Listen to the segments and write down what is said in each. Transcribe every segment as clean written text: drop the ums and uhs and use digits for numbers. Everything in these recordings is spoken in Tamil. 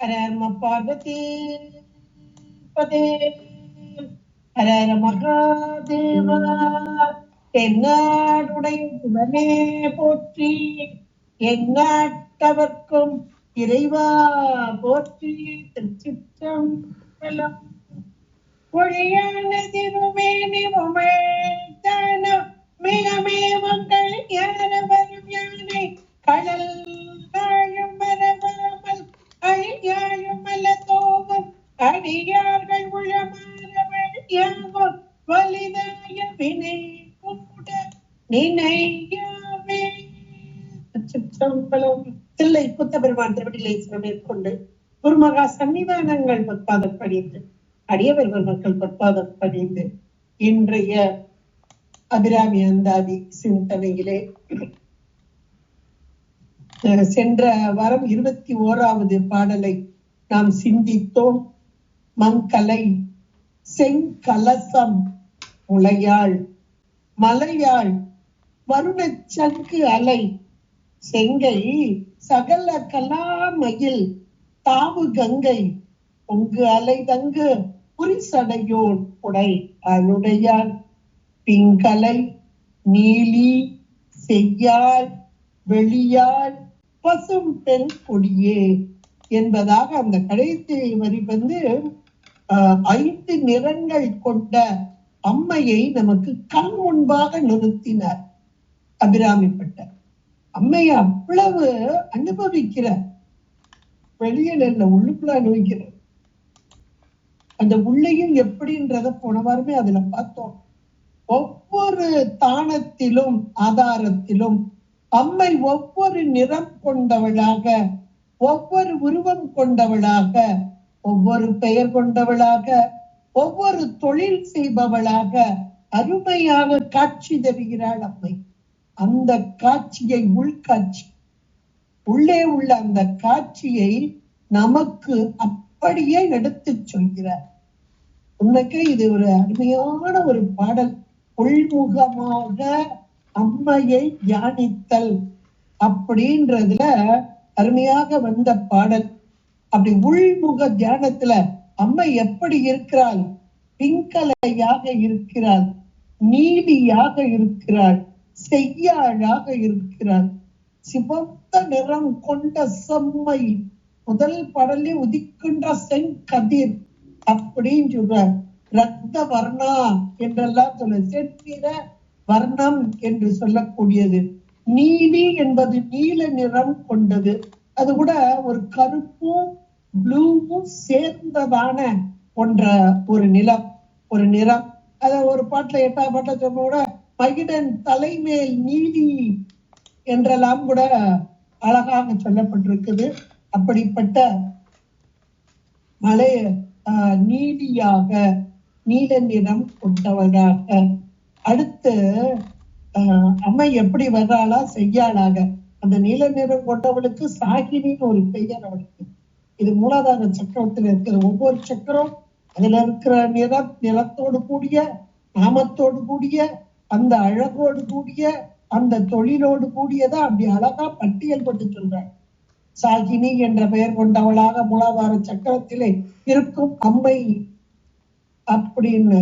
ஹர பார்வதி பதே ஹர மகாதேவா. தென்னாடுடைய சிவனே போற்றி, எந்நாட்டவர்க்கும் இறைவா போற்றி. திருச்சிற்றம்பலம். ஒழியான திருமேனி உமைத்தான மிகமேவங்கள் ஞான வரும் யானை கடல் தாழும் மரபாமல் அழியாயும் அல்ல தோவும் அடியார்கள் உளமாறவள் யாவும் வலிதாய வினை கூட நினையாவே. சிற்றம்பலம். தில்லை புத்தபெருமான் திருவடிகளை மேற்கொண்டு குருமகா சன்னிதானங்கள் பொற்பாதம் படிந்து அடியவர்கள் மக்கள் பொற்பாதம் படிந்து இன்றைய அபிராமி அந்தாதி சிந்தனையிலே சென்ற வாரம் 21வது பாடலை நாம் சிந்தித்தோம். மங்கலை செங்கலசம் முளையாள் மலையாள் வருணச்சங்கு அலை செங்கை சகல கலாமயில் தாவு கங்கை பொங்கு அலை தங்கு புரிசடையோன் உடை அழுடையாள் பிங்கலை நீலி செய்யாள் வெளியாள் பசும் பெண் கொடியே என்பதாக அந்த கடைசி வரி 5 நிறங்கள் கொண்ட அம்மையை நமக்கு கண் முன்பாக நிறுத்தினார். அபிராமிப்பட்ட அம்மையை அவ்வளவு அனுபவிக்கிறார். வெளியில இல்ல, உள்ளுக்குள்ள அனுபவிக்கிறார். அந்த உள்ளையும் எப்படின்றத போன வாரமே அதுல பார்த்தோம். ஒவ்வொரு தானத்திலும் ஆதாரத்திலும் அம்மை ஒவ்வொரு நிறம் கொண்டவளாக, ஒவ்வொரு உருவம் கொண்டவளாக, ஒவ்வொரு பெயர் கொண்டவளாக, ஒவ்வொரு தொழில் செய்பவளாக அருமையாக காட்சி தருகிறாள் அம்மை. அந்த காட்சியை உள்காட்சி, உள்ளே உள்ள அந்த காட்சியை நமக்கு அப்படியே எடுத்து சொல்கிறார். உண்மைக்கு இது ஒரு அருமையான ஒரு பாடல். உள்முகமாக அம்மையை தியானித்தல் அப்படின்றதுல அருமையாக வந்த பாடல். அப்படி உள்முக தியானத்துல அம்மை எப்படி இருக்கிறாள்? பிங்கலையாக இருக்கிறாள், நீலியாக இருக்கிறாள், செய்யாளாக இருக்கிறாள், சிவந்த நிறம் கொண்ட செம்மை, முதல் பாடலே உதிக்கின்ற செங்கதிர் அப்படின்னு சொல்றார். ரத்த வர்ணா என்றெல்லாம் சொல்ல, செந்நிற வர்ணம் என்று சொல்லக்கூடியது. நீலி என்பது நீல நிறம் கொண்டது. அது கூட ஒரு கருப்பும் ப்ளூவும் சேர்ந்ததான ஒரு நிலம், ஒரு நிறம். அத ஒரு பாட்டுல 8ஆம் பாட்டுல சொன்ன கூட மகிடன் தலைமேல் நீலி என்றெல்லாம் கூட அழகாக சொல்லப்பட்டிருக்குது. அப்படிப்பட்ட மலை நீலியாக, நீல நிறம் கொண்டவராக. அடுத்து அம்மை எப்படி வர்றாளா? செய்யாளாக. அந்த நீல நிறம் கொண்டவளுக்கு சாகினின்னு ஒரு பெயர் அவளுக்கு. இது மூலாதார சக்கரத்துல இருக்கிற ஒவ்வொரு சக்கரம் அதுல இருக்கிற நிறத்தோடு கூடிய, நாமத்தோடு கூடிய, அந்த அழகோடு கூடிய, அந்த தொழிலோடு கூடியதா அப்படி அழகா பட்டியல் பட்டு சொல்றாள். சாகினி என்ற பெயர் கொண்டவளாக மூலாதார சக்கரத்திலே இருக்கும் அம்மை அப்படின்னு.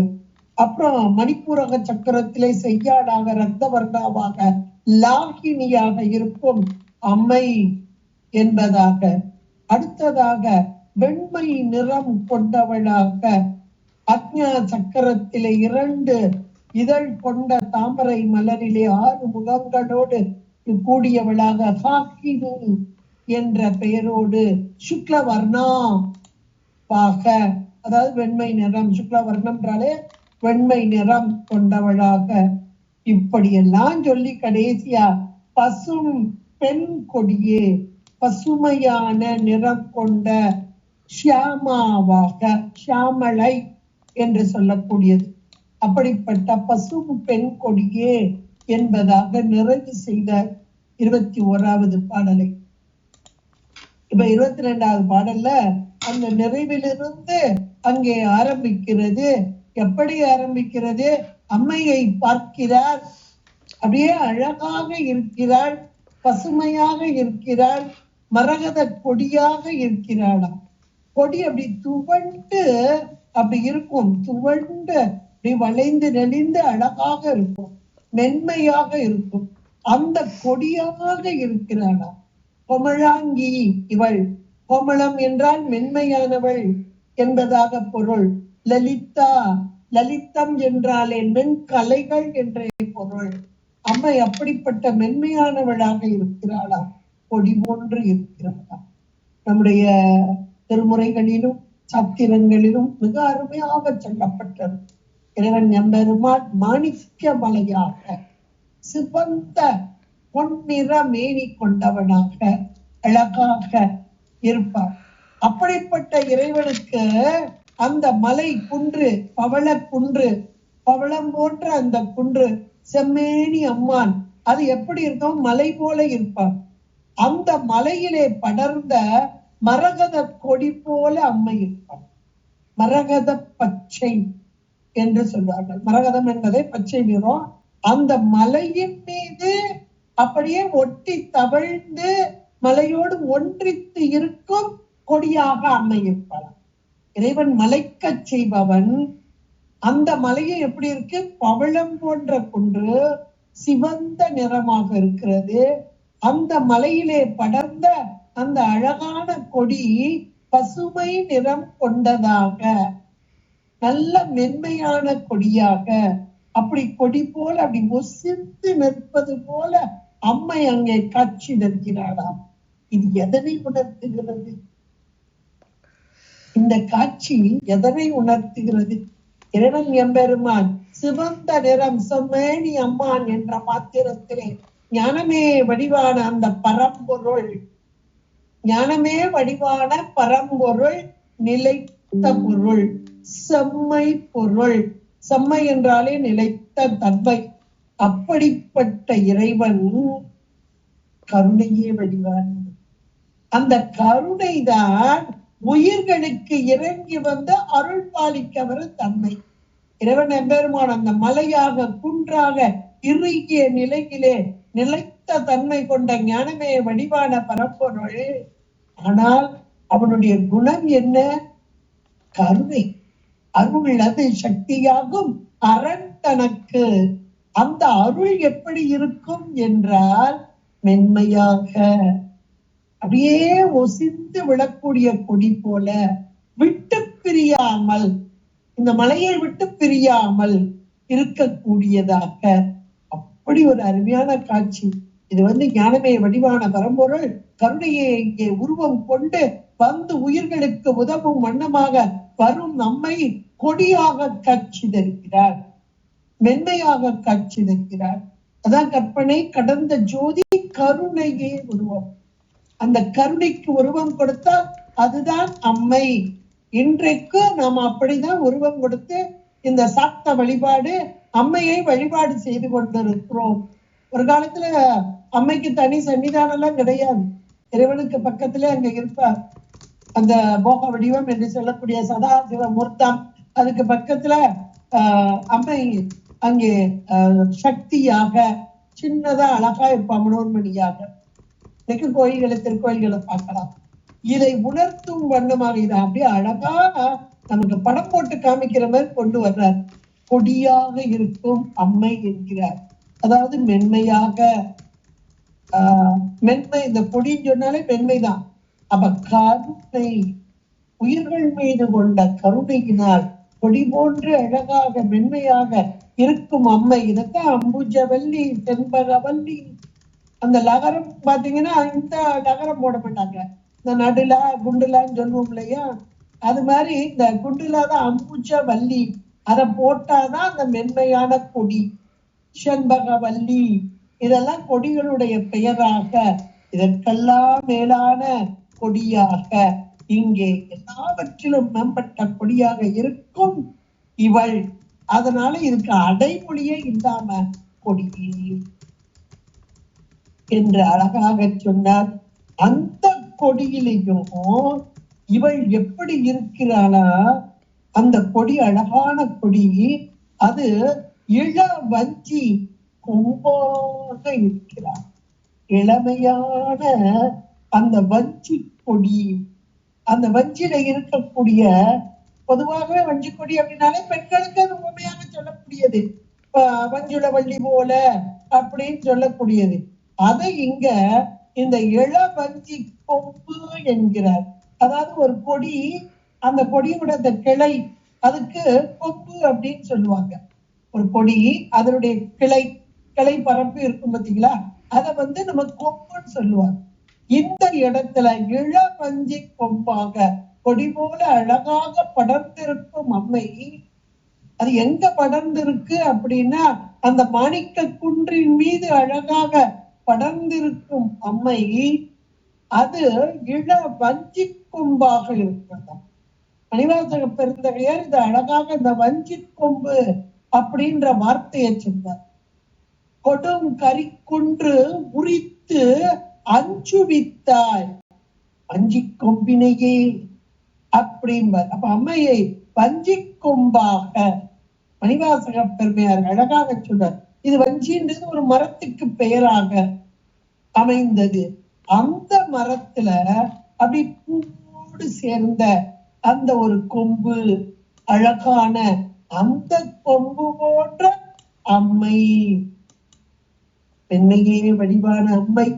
அப்புறம் மணிப்பூரக சக்கரத்திலே செய்யாளாக, ரத்த வர்ணாவாக, லாகினியாக இருக்கும் அம்மை என்பதாக. அடுத்ததாக வெண்மை நிறம் கொண்டவளாக அக்ஞா சக்கரத்திலே 2 இதழ் கொண்ட தாமரை மலரிலே 6 முகங்களோடு கூடியவளாக ஹாக்கினி என்ற பெயரோடு சுக்லவர்ணாவாக, அதாவது வெண்மை நிறம், சுக்லவர்ணம்ன்றாலே வெண்மை நிறம் கொண்டவளாக. இப்படியெல்லாம் சொல்லி கடைசியா பசும் பெண் கொடியே, பசுமையான நிறம் கொண்ட ஷியாமாவாக, ஷியாமளை என்று சொல்லக்கூடியது. அப்படிப்பட்ட பசும் பெண் கொடியே என்பதாக நிறைவு செய்த 21வது பாடலை. இப்ப 22வது பாடல்ல அந்த நிறைவிலிருந்து அங்கே ஆரம்பிக்கிறது. எப்படி ஆரம்பிக்கிறது? அம்மையை பார்க்கிறார், அப்படியே அழகாக இருக்கிறாள், பசுமையாக இருக்கிறாள், மரகத கொடியாக இருக்கிறாளாம். கொடி அப்படி துவண்டு அப்படி இருக்கும், துவண்டு அப்படி வளைந்து நெளிந்து அழகாக இருக்கும், மென்மையாக இருக்கும். அந்த கொடியாக இருக்கிறாளா கோமளாங்கி இவள். கோமளம் என்றால் மென்மையானவள் என்பதாக பொருள். லலிதா, லலிதம் என்றாலே மென்கலைகள் என்றே பொருள். அம்மை அப்படிப்பட்ட மென்மையானவளாக இருக்கிறாளா, கொடி போன்று இருக்கிறாளா. நம்முடைய திருமுறைகளிலும் சத்திரங்களிலும் மிக அருமையாக சொல்லப்பட்டது. இறைவன் எம்பெருமான் மாணிக்க மலையாக சிவந்த பொன்னிற மேனி கொண்டவனாக அழகாக இருப்பார். அப்படிப்பட்ட இறைவனுக்கு அந்த மலை குன்று, பவள குன்று, பவளம் போன்ற அந்த குன்று, செம்மேனி அம்மான், அது எப்படி இருக்கும், மலை போல இருப்பார். அந்த மலையிலே படர்ந்த மரகத கொடி போல அம்மை இருப்பார். மரகத பச்சை என்று சொல்வார்கள். மரகதம் என்பதை பச்சை நிறம். அந்த மலையின் மீது அப்படியே ஒட்டி தவழ்ந்து மலையோடு ஒன்றித்து இருக்கும் கொடியாக அம்மை இருப்பார். இறைவன் மலைக்க செய்பவன். அந்த மலையை எப்படி இருக்கு, பவளம் போன்ற குன்று, சிவந்த நிறமாக இருக்கிறது. அந்த மலையிலே படர்ந்த அந்த அழகான கொடி பசுமை நிறம் கொண்டதாக, நல்ல மென்மையான கொடியாக, அப்படி கொடி போல அப்படி ஒசிந்து நிற்பது போல அம்மை அங்கே காட்சி தருகிறாளாம். இது எதனை உணர்த்துகிறது? இந்த காட்சி எதனை உணர்த்துகிறது? இறைவன் எம்பெருமான் சிவந்த நிறம் செம்மேனி அம்மான் என்ற மாத்திரத்திலே ஞானமே வடிவான அந்த பரம்பொருள், ஞானமே வடிவான பரம்பொருள், நிலைத்த பொருள், செம்மை பொருள். செம்மை என்றாலே நிலைத்த தன்மை. அப்படிப்பட்ட இறைவன் கருணையே வடிவானது. அந்த கருணைதான் உயிர்களுக்கு இறங்கி வந்து அருள் பாலிக்க வரும் தன்மை. இறைவன் எம்பெருமான் அந்த மலையாக குன்றாக இறுகிய நிலையிலே நிலைத்த தன்மை கொண்ட ஞானமே வடிவான பரம்பொருள். ஆனால் அவனுடைய குணம் என்ன? கருணை. அருள் அது சக்தியாகும் அரண் தனக்கு. அந்த அருள் எப்படி இருக்கும் என்றால் மென்மையாக, அப்படியே ஒசிந்து விடக்கூடிய கொடி போல, விட்டு பிரியாமல், இந்த மலையை விட்டு பிரியாமல் இருக்கக்கூடியதாக. அப்படி ஒரு அருமையான காட்சி. இது ஞானமே வடிவான பரம்பொருள் கருணையை இங்கே உருவம் கொண்டு வந்து உயிர்களுக்கு உதவும் வண்ணமாக வரும் நம்மை கொடியாக காட்சி தருகிறார், மென்மையாக காட்சி தருகிறார். அதான் கற்பனை கடந்த ஜோதி கருணையே உருவம். அந்த கருணைக்கு உருவம் கொடுத்தால் அதுதான் அம்மை. இன்றைக்கு நாம் அப்படிதான் உருவம் கொடுத்து இந்த சாக்த வழிபாடு, அம்மையை வழிபாடு செய்து கொண்டிருக்கிறோம். ஒரு காலத்துல அம்மைக்கு தனி சன்னிதானம் எல்லாம் கிடையாது. இறைவனுக்கு பக்கத்திலே அங்க இருப்பார் அந்த போக வடிவம் என்று சொல்லக்கூடிய சதாசிவ மூர்த்தம். அதுக்கு பக்கத்துல அம்மை அங்கே சக்தியாக சின்னதா அழகா இருப்பா, மனோன்மணியாக. இன்னைக்கு கோயில்களை திருக்கோயில்களை பார்க்கலாம். இதை உணர்த்தும் வண்ணமாக இதை அப்படியே அழகா நமக்கு படம் போட்டு காமிக்கிற மாதிரி கொண்டு வர்றார். கொடியாக இருக்கும் அம்மை என்கிறார். அதாவது மென்மையாக, மென்மை. இந்த கொடின்னு சொன்னாலே மென்மைதான். அப்ப கருணை, உயிர்கள் மீது கொண்ட கருணையினால் கொடி போன்று அழகாக மென்மையாக இருக்கும் அம்மை. இதைத்தான் அம்புஜவல்லி, செண்பகவல்லி. அந்த லகரம் பாத்தீங்கன்னா இந்த லகரம் போட மாட்டாங்க, இந்த நடுலா குண்டுலான்னு சொல்லுவோம் இல்லையா, அது மாதிரி இந்த குண்டுலா தான் அம்புஜவல்லி. அதை போட்டாதான் அந்த மென்மையான கொடி. செண்பகவல்லி இதெல்லாம் கொடிகளுடைய பெயராக, இதற்கெல்லாம் மேலான கொடியாக, இங்கே எல்லாவற்றிலும் மேம்பட்ட கொடியாக இருக்கும் இவள். அதனால இதுக்கு அடைமொழியே இல்லாம கொடியே என்று அழகாக சொன்னார். அந்த கொடியிலையும் இவள் எப்படி இருக்கிறாளா, அந்த கொடி அழகான கொடி, அது இள வஞ்சி கொம்பாக இருக்கிறார். இளமையான அந்த வஞ்சி கொடி, அந்த வஞ்சில இருக்கக்கூடிய, பொதுவாகவே வஞ்சி கொடி அப்படின்னாலே பெண்களுக்கு அது உண்மையாக சொல்லக்கூடியது, வஞ்சுள வள்ளி போல அப்படின்னு சொல்லக்கூடியது. அதை இங்க இந்த இள வஞ்சி கொம்பு என்கிறார். அதாவது ஒரு கொடி, அந்த கொடியோட அந்த கிளை, அதுக்கு கொம்பு அப்படின்னு சொல்லுவாங்க. ஒரு கொடி அதனுடைய கிளை பரப்பு இருக்கும் பார்த்தீங்களா, அதை நம்ம கொம்புன்னு சொல்லுவாங்க. இந்த இடத்துல இள வஞ்சி கொம்பாக கொடி போல அழகாக படர்ந்திருக்கும் அம்மை, அது எங்க படர்ந்திருக்கு அப்படின்னா அந்த மாணிக்க குன்றின் மீது அழகாக படர்ந்திருக்கும் அம்மை, அது இள வஞ்சி கொம்பாக இருக்கிறதா. மணிவாசக பெருந்தகையார் இது அழகாக இந்த வஞ்சி கொம்பு அப்படின்ற வார்த்தையை சொன்னார். கொடும் கரிக்குன்று உரித்து அஞ்சுவித்தாய் வஞ்சி கொம்பினையே அப்படின்பார். அப்ப அம்மையை வஞ்சி கொம்பாக மணிவாசக பெருமையார் அழகாக சொன்னார். இது வஞ்சின்றது ஒரு மரத்துக்கு பெயராக அமைந்தது. அந்த மரத்துல அப்படி பூவோடு சேர்ந்த அந்த ஒரு கொம்பு, அழகான அந்த கொம்பு போன்ற அம்மை, பெண்மையே வடிவான அம்மை,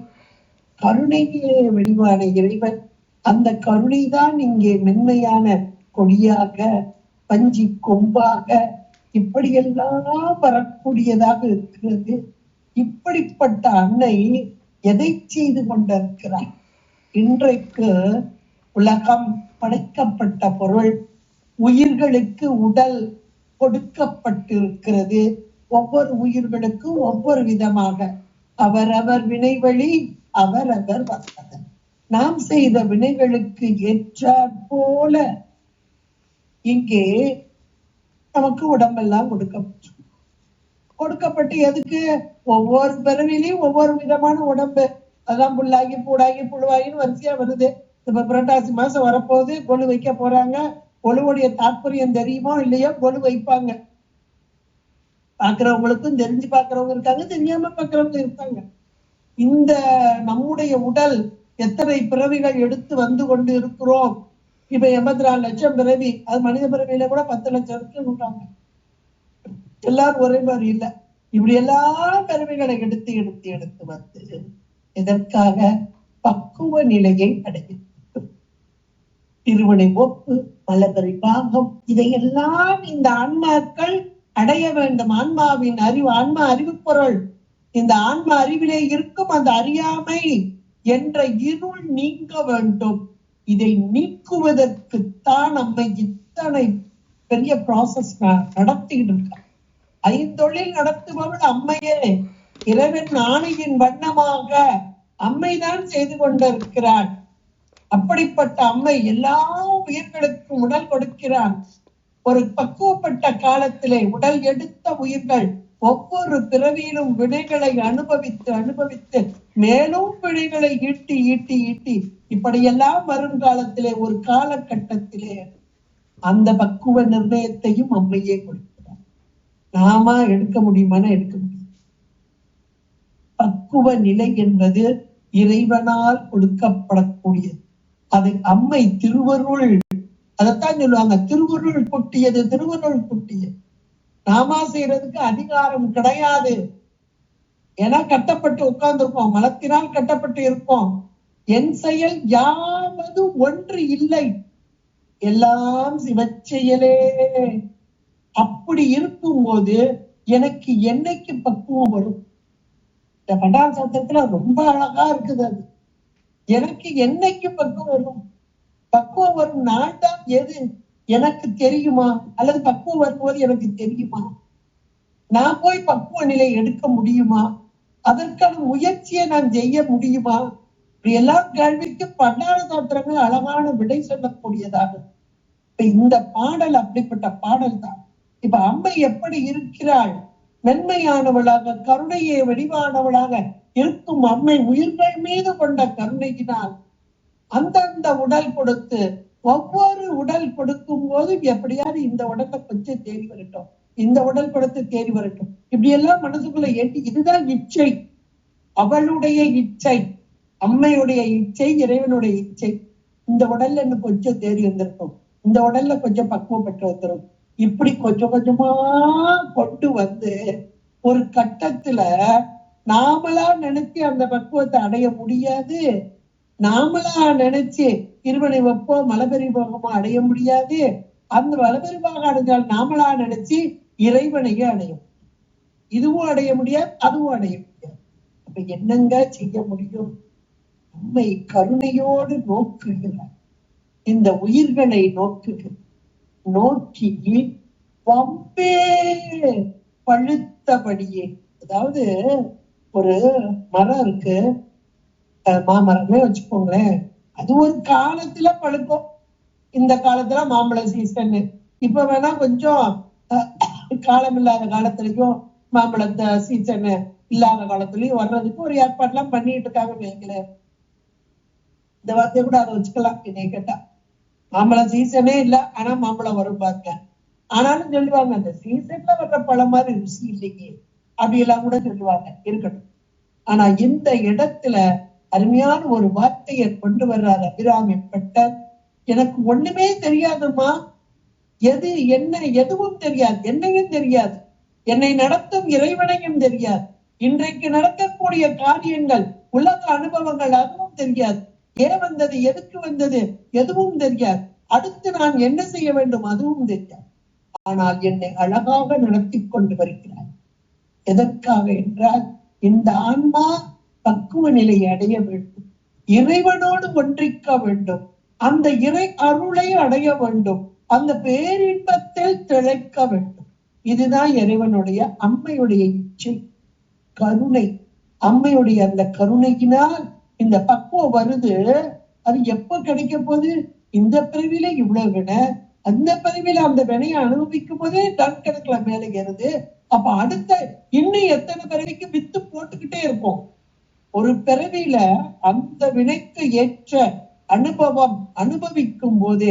கருணையே வடிவான இறைவன். அந்த கருணைதான் இங்கே மென்மையான கொடியாக, பஞ்சி கொம்பாக இப்படியெல்லாம் வரக்கூடியதாக இருக்கிறது. இப்படிப்பட்ட அன்னை எதை செய்து கொண்டிருக்கிறார்? இன்றைக்கு உலகம் படைக்கப்பட்ட பொருள், உயிர்களுக்கு உடல் கொடுக்கப்பட்டிருக்கிறது. ஒவ்வொரு உயிர்களுக்கும் ஒவ்வொரு விதமாக அவரவர் வினைவழி அவரவர் வந்தது. நாம் செய்த வினைகளுக்கு ஏற்றாற் போல இங்கே நமக்கு உடம்பெல்லாம் கொடுக்கப்பட்டு எதுக்கு? ஒவ்வொரு பிறவிலையும் ஒவ்வொரு விதமான உடம்பு. அதான் புல்லாகி பூடாகி புழுவாகின்னு வரிசையா வருது. இப்ப புரட்டாசி மாசம் வரப்போகுது, கொலு வைக்க போறாங்க. கொலுவுடைய தாற்பயம் தெரியுமோ இல்லையோ கொலு வைப்பாங்க. பாக்குறவங்களுக்கும் தெரிஞ்சு பாக்குறவங்க இருக்காங்க, தெரியாம பாக்குறவங்க இருக்காங்க. இந்த நம்முடைய உடல் எத்தனை பிறவிகள் எடுத்து வந்து கொண்டு இருக்கிறோம். இப்ப 84 லட்சம் பிறவி, அது மனித பிறவியில கூட 10 லட்சம் இருக்குன்றாங்க. எல்லாரும் ஒரே மாதிரி இல்ல. இப்படி எல்லா பிறவிகளை எடுத்து எடுத்து எடுத்து வந்து எதற்காக? பக்குவ நிலையை அடையும். திருவினை ஒப்பு மலபரி பாகம் இதையெல்லாம் இந்த ஆன்மாக்கள் அடைய வேண்டும். ஆன்மாவின் அறிவு, ஆன்மா அறிவு பொருள். இந்த ஆன்மா அறிவிலே இருக்கும் அந்த அறியாமை என்ற இருள் நீங்க வேண்டும். இதை நீக்குவதற்குத்தான் நம்ம இத்தனை பெரிய ப்ராசஸ் நடத்திட்டு இருக்க. ஐந்தொழில் நடத்துபவள் அம்மையே. இறைவன் ஆணையின் வண்ணமாக அம்மைதான் செய்து கொண்டிருக்கிறாள். அப்படிப்பட்ட அம்மை எல்லா உயிர்களுக்கும் உடல் கொடுக்கிறான். ஒரு பக்குவப்பட்ட காலத்திலே உடல் எடுத்த உயிர்கள் ஒவ்வொரு பிறவியிலும் வினைகளை அனுபவித்து அனுபவித்து மேலும் வினைகளை ஈட்டி ஈட்டி ஈட்டி இப்படியெல்லாம் வருங்காலத்திலே ஒரு காலகட்டத்திலே அந்த பக்குவ நிர்ணயத்தையும் அம்மையே கொடுக்கிறார். நாம எடுக்க முடியுமானா எடுக்க முடியும். பக்குவ நிலை என்பது இறைவனால் கொடுக்கப்படக்கூடியது. அது அம்மை திருவருள், அதைத்தான் சொல்லுவாங்க, திருவருள் கொட்டியது, திருவருள் கொட்டியது. நாமா செய்யறதுக்கு அதிகாரம் கிடையாது. ஏன்னா கட்டப்பட்டு உட்கார்ந்துருக்கோம், மலத்தினால் கட்டப்பட்டு இருக்கோம். என் செயல் யாவது ஒன்று இல்லை, எல்லாம் சிவச்செயலே. அப்படி இருக்கும் போது எனக்கு என்னைக்கு பக்குவம் வரும்? இந்த பண்டார சத்தத்துல ரொம்ப அழகா இருக்குது. அது எனக்கு என்னைக்கு பக்குவம் வரும்? பக்குவம் வரும் நாள் தான் எது எனக்கு தெரியுமா? அல்லது பக்குவம் வரும்போது எனக்கு தெரியுமா? நான் போய் பக்குவ நிலை எடுக்க முடியுமா? அதற்கான முயற்சியை நான் செய்ய முடியுமா? இப்படி எல்லா கேள்விக்கு பண்டார சாத்திரங்கள் அழகான விடை சொல்லக்கூடியதாக. இப்ப இந்த பாடல் அப்படிப்பட்ட பாடல் தான். இப்ப அம்மை எப்படி இருக்கிறாள்? மென்மையானவளாக, கருணையை வடிவானவளாக இருக்கும் அம்மை உயிர்கள் மீது கொண்ட கருணையினால் அந்தந்த உடல் கொடுத்து, ஒவ்வொரு உடல் கொடுக்கும் போது எப்படியாவது இந்த உடலை கொஞ்சம் தேடி வரட்டும், இந்த உடல் கொடுத்து தேடி வரட்டும், இப்படி எல்லாம் மனசுக்குள்ள ஏற்றி. இதுதான் இச்சை, அவளுடைய இச்சை, அம்மையுடைய இச்சை, இறைவனுடைய இச்சை. இந்த உடல்ல இன்னும் கொஞ்சம் தேறி வந்திருக்கும், இந்த உடல்ல கொஞ்சம் பக்குவப்பட்டு வந்துடும். இப்படி கொஞ்சம் கொஞ்சமா கொண்டு வந்து ஒரு கட்டத்துல நாமளா நினைச்சு அந்த பக்குவத்தை அடைய முடியாது. நாமளா நினைச்சு திருவனை வைப்போம் மலபெரி போகமா அடைய முடியாது. அந்த மலபெரிவாக அடைஞ்சால் நாமளா நினைச்சு இறைவனையே அடையும். இதுவும் அடைய முடியாது, அதுவும் அடைய முடியாது. அப்ப என்னங்க செய்ய முடியும்? நம்மை கருணையோடு நோக்குகிறார். இந்த உயிர்களை நோக்கி வம்பே பழுத்தபடியே. அதாவது ஒரு மரம் இருக்கு, மாமரமே வச்சுக்கோங்களேன். அது ஒரு காலத்துல பழுக்கும். இந்த காலத்துல மாம்பழ சீசன். இப்ப வேணா கொஞ்சம் காலம் இல்லாத காலத்துலயும் மாம்பழத்தை சீசன் இல்லாத காலத்துலயும் வர்றதுக்கு ஒரு ஏற்பாடுலாம் பண்ணிட்டு இருக்காங்க வைங்களேன். இந்த வார்த்தையை கூட அதை வச்சுக்கலாம். என்னை கேட்டா மாம்பழ சீசனே இல்ல, ஆனா மாம்பழம் வரும் பாருங்க. ஆனாலும் சொல்லுவாங்க அந்த சீசன்ல வர்ற பழம் மாதிரி ருசி இல்லையே அப்படி எல்லாம் கூட சொல்லுவாங்க. இருக்கட்டும். ஆனா இந்த இடத்துல அருமையான ஒரு வார்த்தையை கொண்டு வர்றார் அபிராமி பட்டர். எனக்கு ஒண்ணுமே தெரியாதுமா, எது என்ன எதுவும் தெரியாது, என்னையும் தெரியாது, என்னை நடத்தும் இறைவனையும் தெரியாது, இன்றைக்கு நடக்கக்கூடிய காரியங்கள் உலக அனுபவங்கள் அதுவும் தெரியாது, ஏன் வந்தது எதுக்கு வந்தது எதுவும் தெரியாது, அடுத்து நான் என்ன செய்ய வேண்டும் அதுவும் தெரியாது. ஆனால் என்னை அழகாக நடத்தி கொண்டு வருகிறார். எதற்காக என்றால் இந்த ஆன்மா பக்குவ நிலையை அடைய வேண்டும், இறைவனோடு ஒன்றிக்க வேண்டும், அந்த இறை அருளை அடைய வேண்டும், அந்த பேரின்பத்தில் திளைக்க வேண்டும். இதுதான் இறைவனுடைய அம்மையுடைய இச்சை, கருணை. அம்மையுடைய அந்த கருணையினால் இந்த பக்குவம் வருது. அது எப்ப கிடைக்க போகுது? இந்த பிறவில இவ்வளவு வினை, அந்த பிறவில அந்த வினையை அனுபவிக்கும் போதே டன் கணக்குல மேல ஏறுது. அப்ப அடுத்த இன்னும் எத்தனை பிறவிக்கு வித்து போட்டுக்கிட்டே இருப்போம். ஒரு பிறவில அந்த வினைக்கு ஏற்ற அனுபவம் அனுபவிக்கும் போது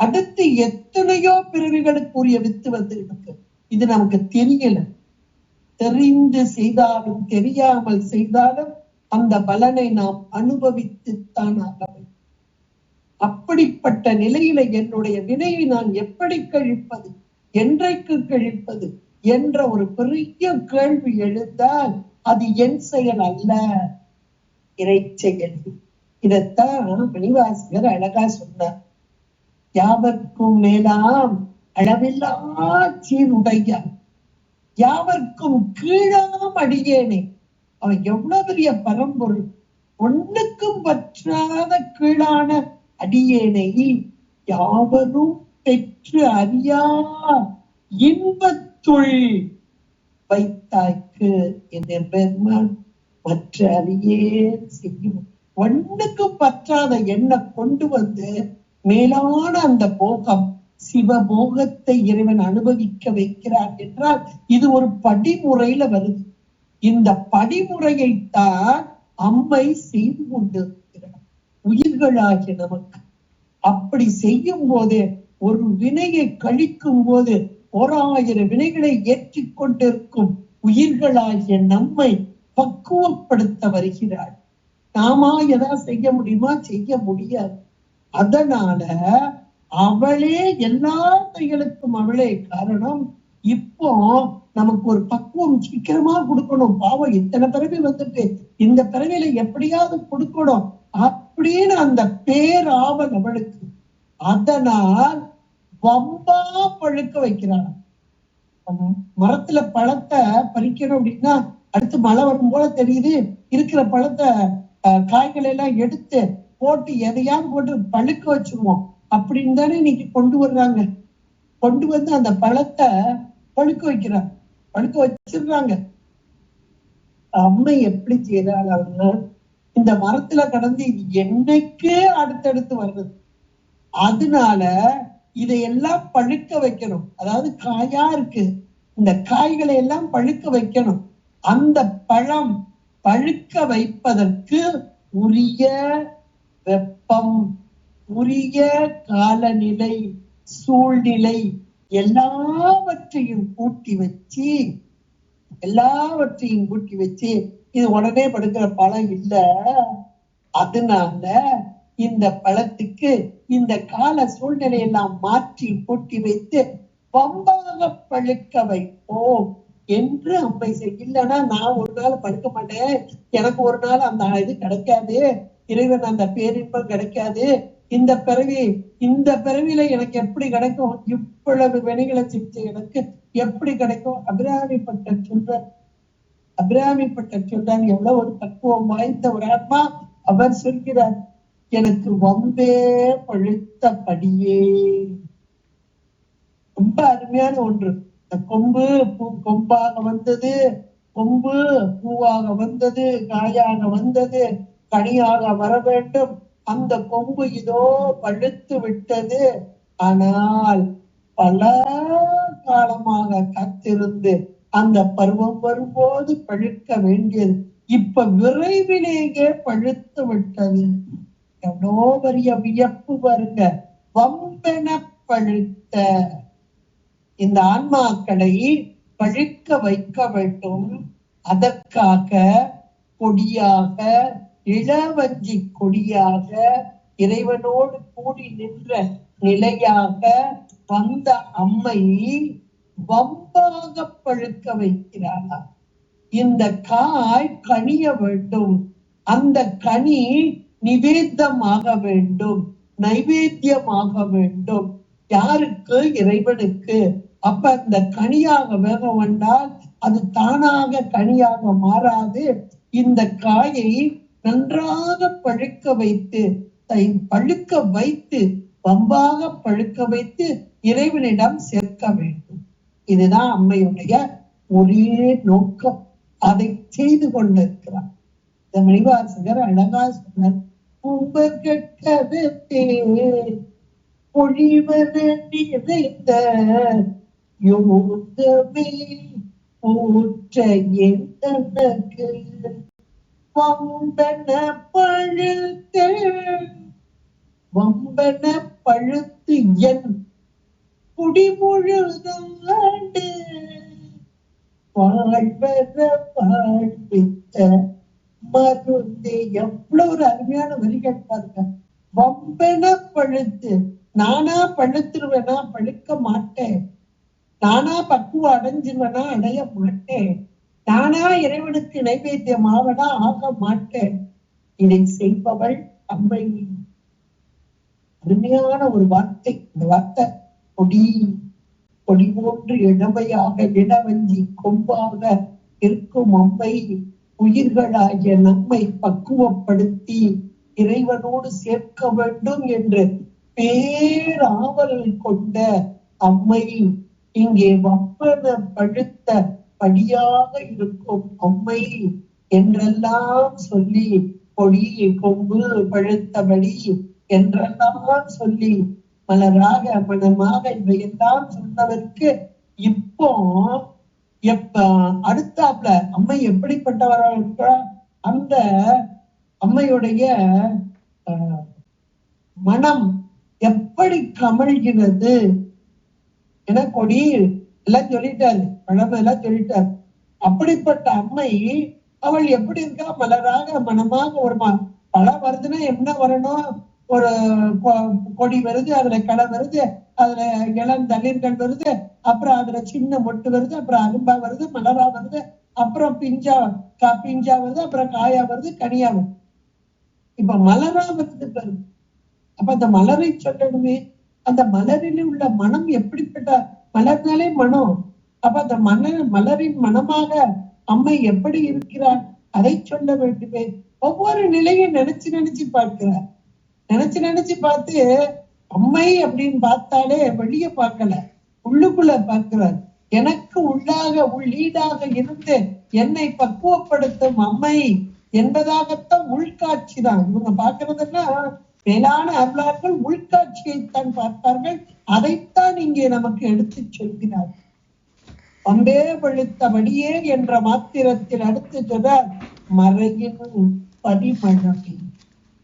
அடுத்து எத்தனையோ பிறவிகளுக்குரிய வித்து வந்து இருக்கு. இது நமக்கு தெரியல. தெரிந்து செய்தாலும் தெரியாமல் செய்தாலும் அந்த பலனை நாம் அனுபவித்துத்தான் ஆக வேண்டும். அப்படிப்பட்ட நிலையில என்னுடைய வினையை நான் எப்படி கழிப்பது, என்றைக்கு கழிப்பது என்ற ஒரு பெரிய கேள்வி எழுந்தால் அது என் செயல் அல்ல, இறை செயல். இதத்தான் மணிவாசகர் அழகா சொன்னார். யாவர்க்கும் மேலாம் அளவில்லா சீருடைய யாவர்க்கும் கீழாம் அடியேனே. அவன் எவ்வளவு பெரிய பரம்பொருள். ஒண்ணுக்கும் பற்றாத கீழான அடியேனை யாவரும் பெற்று அறியா இன்பத்துள் வைத்தாய்க்கு என் பெருமான் மற்ற அறியே செய்யும். ஒண்ணுக்கும் பற்றாத எண்ணை கொண்டு வந்து மேலான அந்த போகம் சிவபோகத்தை இறைவன் அனுபவிக்க வைக்கிறார் என்றால் இது ஒரு படிமுறையில வருது. இந்த படிமுறையைத்தான் அம்மை செய்து கொண்டிருக்கிறார் உயிர்களாகிய நமக்கு. அப்படி செய்யும் போது ஒரு வினையை கழிக்கும் போது 1000 வினைகளை ஏற்றிக் கொண்டிருக்கும் உயிர்களாகிய நம்மை பக்குவப்படுத்த வருகிறாள். நாமா எதாவது செய்ய முடியுமா? செய்ய முடியாது. அதனால அவளே எல்லா செயலுக்கும் அவளே காரணம். இப்போ நமக்கு ஒரு பக்குவம் சீக்கிரமா கொடுக்கணும். பாவம் இத்தனை பிறவி வந்துட்டு இந்த பிறவில எப்படியாவது கொடுக்கணும் அப்படின்னு அந்த பேராவல் அவளுக்கு. அதனால் வம்பா பழுக்க வைக்கிறான். மரத்துல பழத்தை பறிக்கணும் அப்படின்னா அடுத்து மழை வரும் போல தெரியுது, இருக்கிற பழத்தை காய்களை எல்லாம் எடுத்து போட்டு எதையாவது போட்டு பழுக்க வச்சிருவோம் அப்படின்னு தானே இன்னைக்கு கொண்டு வர்றாங்க. கொண்டு வந்து அந்த பழத்தை பழுக்க வைக்கிறாங்க, பழுக்க வச்சிடுறாங்க. அம்மை எப்படி செய்யறாள்? அவங்க இந்த மரத்துல கடந்து இது என்னைக்கு அடுத்தடுத்து வருது. அதனால இதையெல்லாம் பழுக்க வைக்கணும். அதாவது காயா இருக்கு, இந்த காய்களை எல்லாம் பழுக்க வைக்கணும். அந்த பழம் பழுக்க வைப்பதற்கு உரிய வெப்பம், உரிய காலநிலை, சூழ்நிலை எல்லாவற்றையும் கூட்டி வச்சு இது உடனே படுக்கிற பழம் இல்ல. அதனால இந்த பழத்துக்கு இந்த கால சூழ்நிலையெல்லாம் மாற்றி பூட்டி வைத்து வம்பாக பழுக்க வைப்போம் என்று அம்மை இல்லைன்னா நான் ஒரு நாள் பழுக்க மாட்டேன், எனக்கு ஒரு நாள் அந்த இது கிடைக்காது, இறைவன் அந்த பேரின்பம் கிடைக்காது, இந்த பிறவியில எனக்கு எப்படி கிடைக்கும், இவ்வளவு வினைகளை செஞ்சு எனக்கு எப்படி கிடைக்கும்? அபிராமிப்பட்ட சொல்றார். எவ்வளவு ஒரு பக்குவம் வாய்ந்த ஒரு ஆத்மா. அவர் சொல்கிறார், எனக்கு வம்பே பழுத்தபடியே. ரொம்ப அருமையான ஒன்று. இந்த கொம்பு கொம்பாக வந்தது, கொம்பு பூவாக வந்தது, காயாக வந்தது, கனியாக வர வேண்டும். அந்த கொம்பு இதோ பழுத்து விட்டது. ஆனால் பல காலமாக காத்திருந்து அந்த பருவம் வரும்போது பழுக்க வேண்டியது இப்ப விரைவிலேயே பழுத்து விட்டது. எவ்வளோ பெரிய வியப்பு பாருங்க. வம்பென பழுத்த இந்த ஆன்மாக்களை பழுக்க வைக்க வேண்டும். அதற்காக கொடியாக, இளவஞ்சி கொடியாக, இறைவனோடு கூடி நின்ற நிலையாக வந்த அம்மை வம்பாக பழுக்க வைக்கிறார். இந்த காய் கனிய வேண்டும், அந்த கனி நிவேதமாக வேண்டும், நைவேத்தியமாக வேண்டும். யாருக்கு? இறைவனுக்கு. அப்ப இந்த கனியாக வேக வந்தால் அது தானாக கனியாக மாறாது. இந்த காயை நன்றாக பழுக்க வைத்து வம்பாக பழுக்க வைத்து இறைவனிடம் சேர்க்க வேண்டும். இதுதான் அம்மையுடைய ஒரே நோக்கம். அதை செய்து கொண்டிருக்கிறார். இந்த மணிவாசகர் அழகா சொன்னார், பொழிவன நிறைந்த யோகமே ஊற்ற எனக்கு வம்பன பழுத்து என் குடிமுழுதாண்டு வாழ்வர வாழ்வித்த மருந்து. எவ்வளவு ஒரு அருமையான வரிகள் பாருங்க. வம்பென பழுத்து, நானா பழுத்துருவேனா? பழுக்க மாட்டேன். நானா பக்குவம் அடைஞ்சிருவேனா? அடைய மாட்டேன். நானா இறைவனுக்கு நைவேத்தியம் ஆவனா? ஆக மாட்டேன். இதை செய்பவள் அம்மை. அருமையான ஒரு வார்த்தை. இந்த வார்த்தை கொடி போன்று இளமையாக இளவஞ்சி கொம்பாக இருக்கும் அம்மை உயிர்களாகிய நம்மை பக்குவப்படுத்தி இறைவனோடு சேர்க்க வேண்டும் என்று பேராவல் கொண்ட அம்மை இங்கே வம்பன பழுத்த படியாக இருக்கும் அம்மை என்றெல்லாம் சொல்லி, கொடி கொம்பு பழுத்தபடி என்றெல்லாம் சொல்லி மலராக மனமாக இவையெல்லாம் சொன்னதற்கு இப்போ அடுத்தாப்புல அம்மை எப்படிப்பட்டவராக இருக்கிறார்? அந்த அம்மையுடைய மனம் எப்படி கமழ்கிறது என கொடி எல்லாம் சொல்லிட்டாரு, பழமை எல்லாம் சொல்லிட்டாரு. அப்படிப்பட்ட அம்மை அவள் எப்படி இருக்கா? மலராக மனமாக. ஒரு பழம் வருதுன்னா என்ன வரணும்? ஒரு கொடி வருது, அதுல களை வருது, அதுல இளம் தளிர்கள் வருது, அப்புறம் அதுல சின்ன மொட்டு வருது, அப்புறம் அரும்பா வருது, மலரா வருது, அப்புறம் பிஞ்சா வருது, அப்புறம் காயா வருது, கனியா வருது. இப்ப மலரா வருது பாருங்க. அப்ப அந்த மலரை சொல்லணுமே. அந்த மலரில் உள்ள மனம் எப்படிப்பட்ட மலர்னாலே மனம். அப்ப அந்த மலரின் மனமாக அம்மை எப்படி இருக்கிறார் அதை சொல்ல வேண்டுமே. ஒவ்வொரு நிலையும் நினைச்சு பார்க்கிறார். நினைச்சு பார்த்து அம்மை அப்படின்னு பார்த்தாலே வெளிய பார்க்கல, உள்ளுக்குள்ள பார்க்கிறார். எனக்கு உள்ளீடாக இருந்து என்னை பக்குவப்படுத்தும் அம்மை என்பதாகத்தான் உள்காட்சி தான். இவங்க பார்க்கறதுன்னா மேலான அருளார்கள் உள்காட்சியைத்தான் பார்ப்பார்கள். அதைத்தான் இங்கே நமக்கு எடுத்து சொல்கிறார். வம்பே பழுத்தபடியே என்ற மாத்திரத்தில் அடுத்து சொல்றார், மறையின்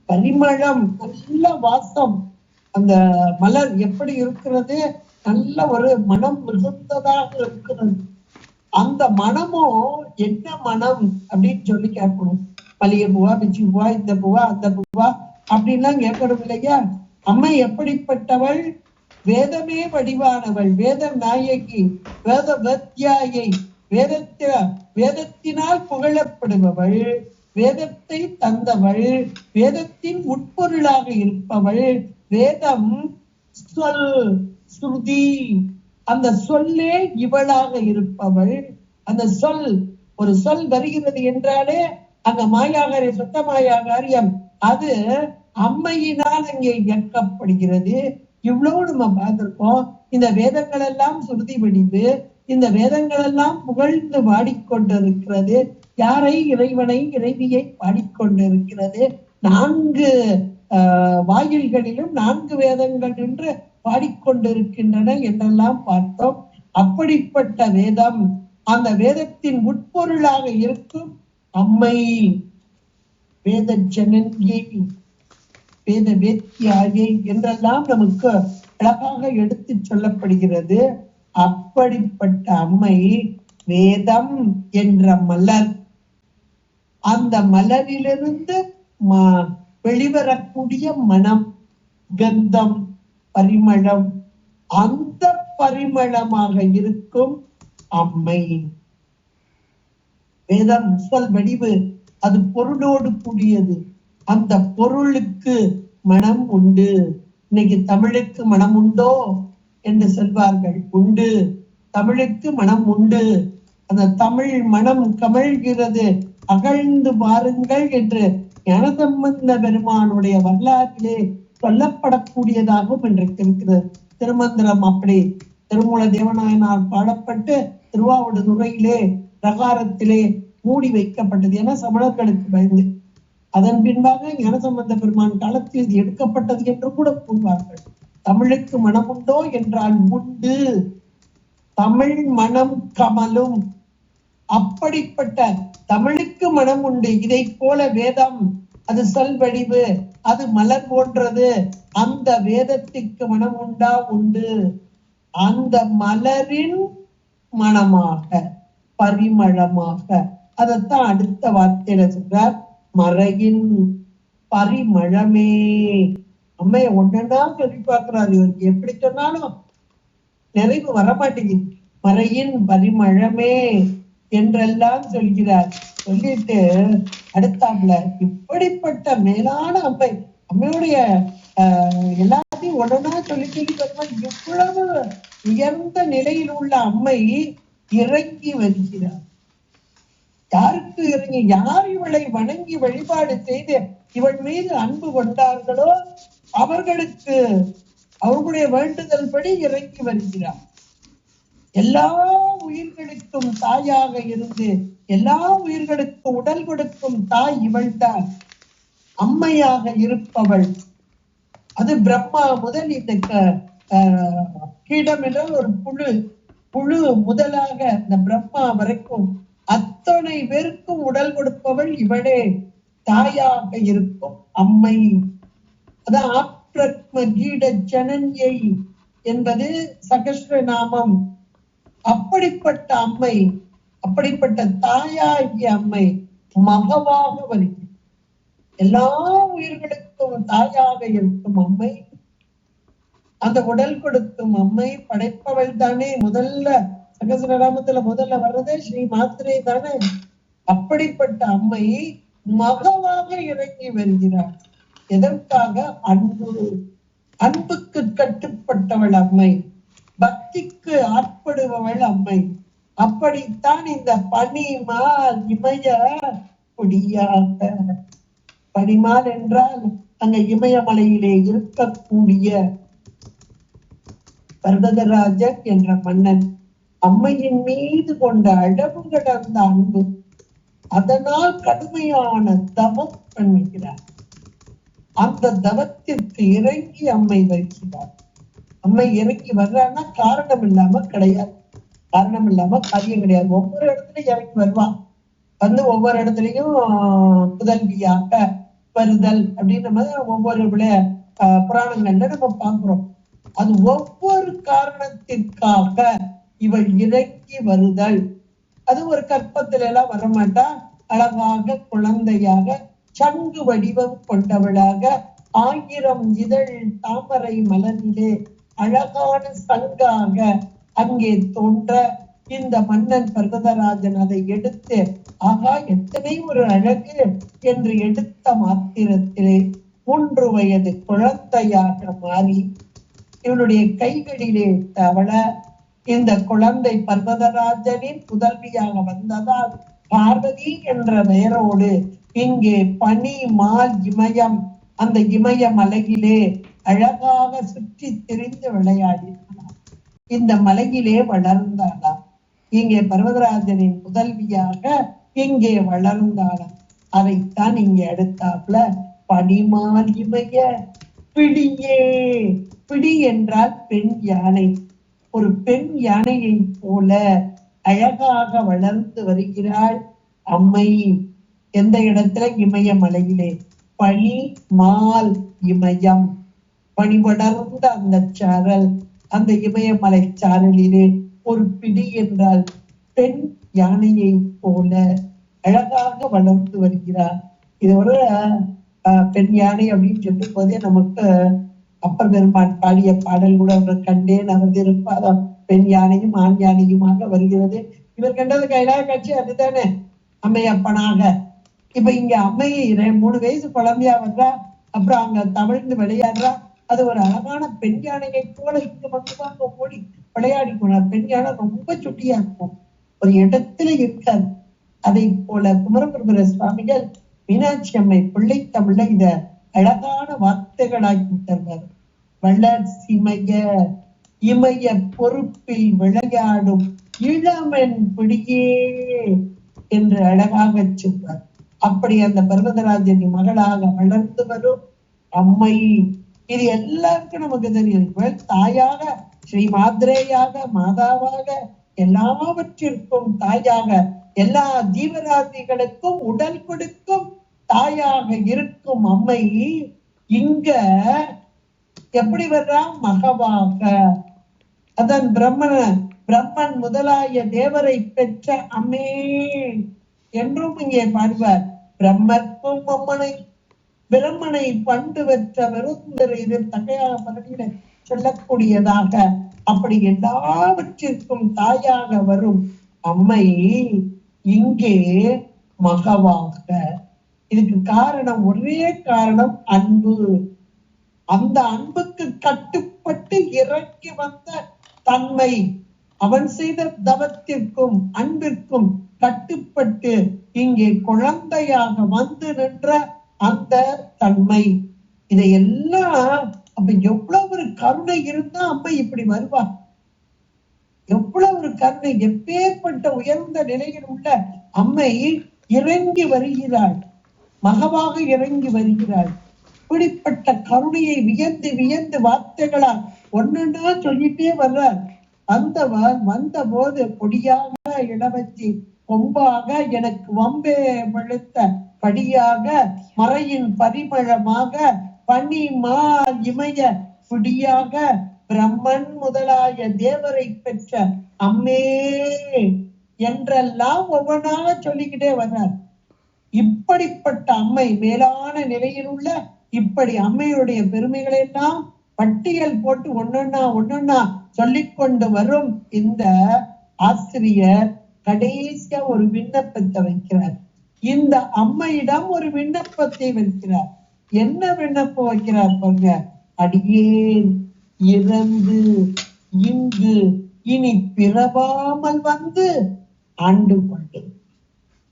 பரிமளம் நல்ல வாசம். அந்த மலர் எப்படி இருக்கிறது? நல்ல ஒரு மனம் மிகுந்ததாக இருக்கிறது. அந்த மனமும் என்ன மனம் அப்படின்னு சொல்லி கேட்கணும். மல்லிகை பூவா, பிச்சி பூவா, இந்த பூவா, அந்த பூவா, அப்படின்லாம் கேட்கணும் இல்லையா? அம்மை எப்படிப்பட்டவள்? வேதமே வடிவானவள், வேத நாயகி, வேத வத்யாயை, வேதத்தினால் புகழப்படுபவள், வேதத்தை தந்தவள், வேதத்தின் உட்பொருளாக இருப்பவள். வேதம் சொல், ஸ்ருதி, அந்த சொல்லே இவளாக இருப்பவள். அந்த சொல், ஒரு சொல் வருகிறது என்றாலே அங்க மாயாகாரிய சுத்த மாயாகாரியம், அது அம்மையினால் அங்கே இயக்கப்படுகிறது. இவ்வளவு நம்ம பார்த்திருக்கோம். இந்த வேதங்கள் எல்லாம் சுருதி வடிவு, இந்த வேதங்கள் எல்லாம் புகழ்ந்து பாடிக்கொண்டிருக்கிறது. யாரை? இறைவனை, இறைவியை பாடிக்கொண்டிருக்கிறது. 4 வாயில்களிலும் 4 வேதங்கள் என்று பாடிக்கொண்டிருக்கின்றன என்றெல்லாம் பார்த்தோம். அப்படிப்பட்ட வேதம், அந்த வேதத்தின் உட்பொருளாக இருக்கும் அம்மை, வேத ஜனன்யை, வேத வேத்யாயை என்றெல்லாம் நமக்கு அழகாக எடுத்து சொல்லப்படுகிறது. அப்படிப்பட்ட அம்மை வேதம் என்ற மலர், அந்த மலரிலிருந்து வெளிவரக்கூடிய மனம், கந்தம், பரிமளம், அந்த பரிமளமாக இருக்கும் அம்மை. வேதம் சொல் வடிவு, அது பொருளோடு கூடியது. அந்த பொருளுக்கு மனம் உண்டு. இன்னைக்கு தமிழுக்கு மனம் உண்டோ என்று சொல்வார்கள். உண்டு, தமிழுக்கு மனம் உண்டு. அந்த தமிழ் மனம் கமழ்கிறது, அகழ்ந்து பாருங்கள் என்று ஞானசம்பந்த பெருமானுடைய வரலாற்றிலே சொல்லப்படக்கூடியதாகவும் இன்றைக்கு இருக்கிறது. திருமந்திரம் அப்படி திருமூல தேவநாயனார் பாடப்பட்டு திருவாவடுதுறையிலே பிரகாரத்திலே மூடி வைக்கப்பட்டது. என சமணர்களுக்கு பயந்து. அதன் பின்பாக ஞானசம்பந்த பெருமான் காலத்தில் இது எடுக்கப்பட்டது என்று கூட கூறுவார்கள். தமிழுக்கு மனம் உண்டோ என்றால் உண்டு. தமிழ் மனம் கமலும். அப்படிப்பட்ட தமிழுக்கு மனம் உண்டு. இதை போல வேதம், அது சொல் வடிவு, அது மலர் போன்றது. அந்த வேதத்திற்கு மனம் உண்டா? உண்டு. அந்த மலரின் மனமாக, பரிமளமாக, அதைத்தான் அடுத்த வார்த்தையில சொல்றார், மறையின் பரிமளமே. அம்மைய ஒன்னா சொல்லி பார்க்கிறாரு. இவருக்கு எப்படி சொன்னாலும் நிறைவு வரமாட்டேங்குது. மறையின் பரிமளமே என்றெல்லாம் சொல்கிறார். சொல்லிட்டு அடுத்தாப்புல இப்படிப்பட்ட மேலான அம்மை, அம்மையுடைய எல்லாத்தையும் உடனே சொல்லி இவ்வளவு உயர்ந்த நிலையில் உள்ள அம்மை இறங்கி வருகிறார். யாருக்கு இறங்கி? யார் இவளை வணங்கி வழிபாடு செய்து இவள் மீது அன்பு கொண்டார்களோ அவர்களுக்கு அவர்களுடைய வேண்டுதல் படி இறங்கி வருகிறார். எல்லா உயிர்களுக்கும் தாயாக இருந்து எல்லா உயிர்களுக்கும் உடல் கொடுக்கும் தாய் இவள்தான். அம்மையாக இருப்பவள். அது பிரம்மா முதல் இந்த கீடம் என்ற ஒரு புழு முதலாக இந்த பிரம்மா வரைக்கும் அத்தனை பேருக்கும் உடல் கொடுப்பவள் இவளே. தாயாக இருக்கும் அம்மை. அதான் ஆப்ரக்ம கீட ஜனன்யை என்பது சகஸ்ரநாமம். அப்படிப்பட்ட அம்மை, அப்படிப்பட்ட தாயாகிய அம்மை மகவாக வருகிறது. எல்லா உயிர்களுக்கும் தாயாக இருக்கும் அம்மை, அந்த உடல் கொடுக்கும் அம்மை, படைப்பவள் தானே. முதல்ல சகஸ்ரநாமத்துல முதல்ல வர்றதே ஸ்ரீ மாத்திரை தானே. அப்படிப்பட்ட அம்மை மகவாக இறங்கி வருகிறார். எதற்காக? அன்பு. அன்புக்கு கட்டுப்பட்டவள் அம்மை, பக்திக்கு ஆட்படுபவள் அம்மை. அப்படித்தான் இந்த பனிமால் இமய கொடியாக. பனிமால் என்றால் அங்க இமயமலையிலே இருக்கக்கூடிய பர்வதராஜன் என்ற மன்னன் அம்மையின் மீது கொண்ட அளவு கடந்த அன்பு, அதனால் கடுமையான தவம் பண்ணுகிறார். அந்த தவத்திற்கு இறங்கி அம்மை வருகிறார். அம்மை இறங்கி வர்றான்னா காரணம் இல்லாம கிடையாது. காரணம் இல்லாம காரியம் கிடையாது. ஒவ்வொரு இடத்துலயும் இறங்கி வருவான். வந்து ஒவ்வொரு இடத்துலயும் புதல்வியாக வருதல் அப்படின்னு நம்ம ஒவ்வொரு புராணங்கள்ல நம்ம பாக்குறோம். அது ஒவ்வொரு காரணத்திற்காக இவள் இறங்கி வருதல். அது ஒரு கற்பத்துல எல்லாம் வரமாட்டா. அழகாக குழந்தையாக சங்கு வடிவம் கொண்டவளாக ஆயிரம் இதழ் தாமரை மலரிலே அழகான சங்காக அங்கே தோன்ற இந்த மன்னன் பர்வதராஜன் அதை எடுத்து ஆகா எத்தனை ஒரு அழகு என்று எடுத்த மாத்திரத்திலே 3 வயது குழந்தையாக மாறி இவனுடைய கைகளிலே தவள இந்த குழந்தை பர்வதராஜனின் புதல்வியாக வந்ததால் பார்வதி என்ற பெயரோடு இங்கே பனி மால் இமயம் அந்த இமய மலையிலே அழகாக சுற்றி திரிந்து விளையாடினார். இந்த மலையிலே வளர்ந்தாளாம். இங்கே பர்வதராஜனின் புதல்வியாக இங்கே வளர்ந்தாளாம். அதைத்தான் இங்கே அடுத்தாப்புல பனிமால் இமய பிடியே. பிடி என்றால் பெண் யானை. ஒரு பெண் யானையை போல அழகாக வளர்ந்து வருகிறாள் அம்மை. எந்த இடத்துல? இமயமலையிலே. பனி மால் இமயம், பனிபடர்ந்த அந்த சாரல், அந்த இமயமலை சாரலிலே ஒரு பிடி என்றால் பெண் யானையை போல அழகாக வளர்ந்து வருகிறார். இது ஒரு பெண் யானை அப்படின்னு சொல்லும் போதே நமக்கு அப்பர் பெருமான் பாடிய பாடல் கூட அவர் கண்டேன் அவர் இருப்பார் பெண் யானையும் ஆண் யானையுமாக வருகிறது. இவர் கண்டது கைலாய காட்சி அதுதானே, அம்மையப்பனாக. இப்ப இங்க அம்மை 3 வயசு குழந்தையா வர்றா, அப்புறம் அங்க தவழ்ந்து விளையாடுறா. அது ஒரு அழகான பெண் யானையை போல இங்க மட்டும் ஓடி விளையாடி போனார். பெண் யானை ரொம்ப சுட்டியா இருக்கும், ஒரு இடத்துல இருக்காது. அதை போல குமரகுருபர சுவாமிகள் மீனாட்சி அம்மை பிள்ளை தமிழ்ல இத அழகான வார்த்தைகளாக்கி தருவார். வளர்சிமைய இமய பொறுப்பில் விளையாடும் இளமன் பிடியே என்று அழகாக சொல்வார். அப்படி அந்த பர்வதராஜன் மகளாக வளர்ந்து வரும் அம்மை. இது எல்லாருக்கும் நமக்கு தெரியும். தாயாக ஸ்ரீ மாத்ரேயாக மாதாவாக எல்லாவற்றிற்கும் தாயாக எல்லா ஜீவராசிகளுக்கும் உடல் கொடுக்கும் தாயாக இருக்கும் அம்மை இங்க எப்படி வர்றா? மகவாக. அதன் பிரம்மன் முதலாய தேவரை பெற்ற அம்மே என்றும் இங்கே பாடுவார். பிரம்மர்க்கும் அம்மனை பிரம்மனை பண்டு பெற்ற வெறுந்தர் இது தகையாக பகுதியில சொல்லக்கூடியதாக அப்படி எல்லாவற்றிற்கும் தாயாக வரும் அம்மை இங்கே மகவாக. இதுக்கு காரணம், ஒரே காரணம் அன்பு. அந்த அன்புக்கு கட்டுப்பட்டு இறங்கி வந்த தன்மை, அவன் செய்த தவத்திற்கும் அன்பிற்கும் கட்டுப்பட்டு இங்கே குழந்தையாக வந்து நின்ற அந்த தன்மை. இதையெல்லாம் அப்ப எவ்வளவு ஒரு கருணை இருந்தா அம்மை இப்படி வருவா? எவ்வளவு ஒரு கருணை! எப்பேற்பட்ட உயர்ந்த நிலையில் உள்ள அம்மை இறங்கி வருகிறாள், மகவாக இறங்கி வருகிறாள். இப்படிப்பட்ட கருணையை வியந்து வியந்து வார்த்தைகளால் ஒன்னொன்னா சொல்லிட்டே வர்றார். வந்த போது பொடியாக இளவச்சி கொம்பாக எனக்கு வம்பே விழுத்த படியாக மறையின் பரிமளமாக பனி மா இமய பிடியாக பிரம்மன் முதலாய தேவரை பெற்ற அம்மே என்றெல்லாம் ஒவ்வொன்றாக சொல்லிக்கிட்டே வர்றார். இப்படிப்பட்ட அம்மை, மேலான நிலையில் உள்ள இப்படி அம்மையுடைய பெருமைகளை எல்லாம் பட்டியல் போட்டு ஒன்னொன்னா சொல்லிக்கொண்டு வரும் இந்த ஆசிரியர் கடைசியா ஒரு விண்ணப்பத்தை வைக்கிறார். இந்த அம்மையிடம் ஒரு விண்ணப்பத்தை வைக்கிறார். என்ன விண்ணப்பம் வைக்கிறார் பாருங்க. அடியேன் இறந்து இங்கு இனி பிறவாமல் வந்து ஆண்டு கொண்டு.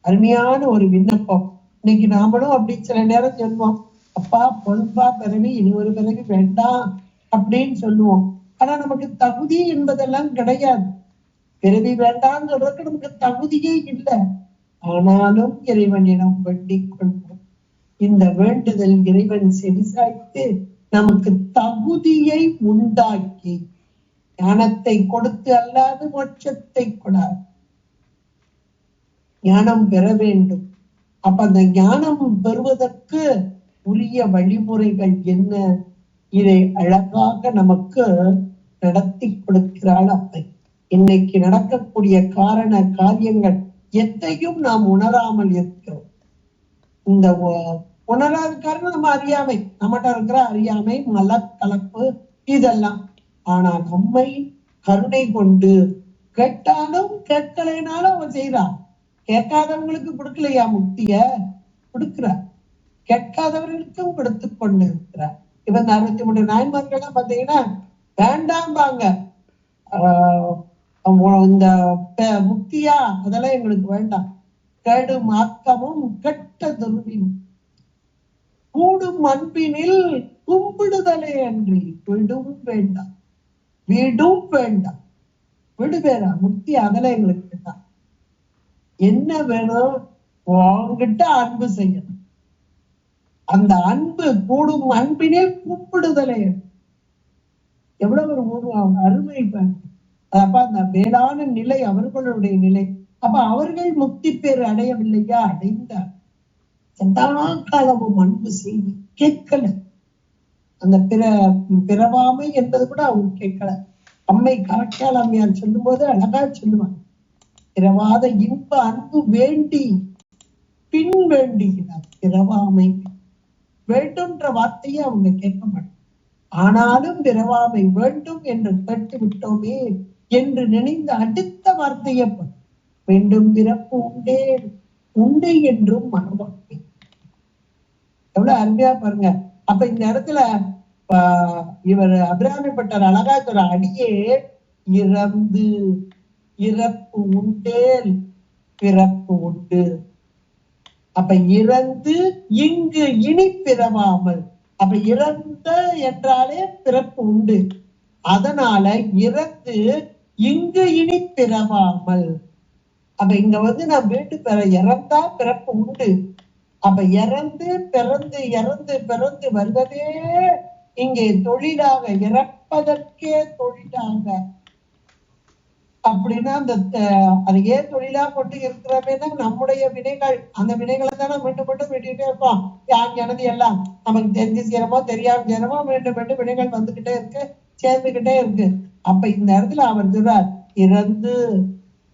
அருமையான ஒரு விண்ணப்பம். இன்னைக்கு நாமளும் அப்படி சில நேரம் சொல்லுவோம், அப்பா பொறுப்பா பிறவி இனி ஒரு பிறகு வேண்டாம் அப்படின்னு சொல்லுவோம். ஆனா நமக்கு தகுதி என்பதெல்லாம் கிடையாது. பிறவி வேண்டாம்னு சொல்றதுக்கு நமக்கு தகுதியே இல்லை. ஆனாலும் இறைவனிடம் வேண்டிக் கொள்வோம். இந்த வேண்டுதல் இறைவன் செவிசாய்த்து நமக்கு தகுதியை உண்டாக்கி ஞானத்தை கொடுத்து அல்லாது மோட்சத்தை கொடாது. ஞானம் பெற வேண்டும். அப்ப அந்த ஞானம் பெறுவதற்கு உரிய வழிமுறைகள் என்ன? இதை அழகாக நமக்கு நடத்தி கொடுக்கிறாள் அம்மை. இன்னைக்கு நடக்கக்கூடிய காரியங்கள் எத்தையும் நாம் உணராமல் இருக்கிறோம். இந்த உணராத காரணம் நம்ம அறியாமை, நம்மகிட்ட இருக்கிற அறியாமை, மலக்கலப்பு இதெல்லாம். ஆனா நம்மை கருணை கொண்டு கேட்டாலும் கேட்கலைனாலும் அவன் செய்யறான். கேட்காதவங்களுக்கு கொடுக்கலையா முக்திய? கொடுக்கிறார். கேட்காதவர்களுக்கும் கொடுத்து கொண்டு இருக்கிறார். இப்ப இந்த 63 நாயன்மார்கள்லாம் பாத்தீங்கன்னா வேண்டாம்பாங்க. இந்த முக்தியா அதெல்லாம் எங்களுக்கு வேண்டாம். கேடும் ஆக்கமும் கெட்ட துருவின் கூடும் அன்பினில் கும்பிடுதலே அன்றி விடும் வேண்டாம். வீடும் வேண்டாம். விடு வேணாம். முக்தி அதெல்லாம் எங்களுக்கு தான். என்ன வேணும்? உன்கிட்ட அன்பு செய்யணும். அந்த அன்பு கூடும் அன்பினில் கும்பிடுதலே. எவ்வளவு ஒரு அருமை. அப்ப அந்த மேலான நிலை அவர்களுடைய நிலை. அப்ப அவர்கள் முக்தி பேர் அடையவில்லையா? அடைந்தார். எல்லா காலமும் அன்பு செய்து கேட்கல. அந்த பிறவாமை என்பது கூட அவங்க கேட்கல. அம்மை கரக்கால் அம்மையார் சொல்லும் போது அழகா சொல்லுவாங்க, பிறவாத இன்ப அன்பு வேண்டி பின் வேண்டுகிறார். பிறவாமை வேண்டும்ன்ற வார்த்தையை அவங்க கேட்க மாட்டாங்க. ஆனாலும் பிறவாமை வேண்டும் என்று கேட்டு விட்டோமே என்று நினைந்த அடுத்த வார்த்தையை வேண்டும் பிறப்பு உண்டே உண்டு என்றும் மனவாழ்க்கை. எவ்வளவு அருமையா பாருங்க. அப்ப இந்த இடத்துல இவர் அபிராமிப்பட்டர் அழகா ஒரு அடியே இறந்து இறப்பு உண்டேல் பிறப்பு உண்டு. அப்ப இறந்து இங்கு இனி பிறவாமல். அப்ப இறந்த என்றாலே பிறப்பு உண்டு. அதனால இறந்து இங்கு இனி பிறவாமல். அப்ப இங்க நான் வீட்டு இறந்தா பிறப்பு உண்டு. அப்ப இறந்து பிறந்து இறந்து பிறந்து வருவதே இங்கே தொழிலாக, இறப்பதற்கே தொழிலாக. அப்படின்னா அந்த அது ஏன் தொழிலா கொண்டு இருக்கிறோமேனா நம்முடைய வினைகள், அந்த வினைகளை தானே மீண்டும் மீண்டும் விட்டுக்கிட்டே இருப்போம். யார் எனது எல்லாம் நமக்கு தெரிஞ்சு செய்யறமோ தெரியாம செய்யறமோ மீண்டும் மீண்டும் வினைகள் வந்துகிட்டே இருக்கு, சேர்ந்துகிட்டே இருக்கு. அப்ப இந்த இடத்துல அவர் சொல்றார் இறந்து.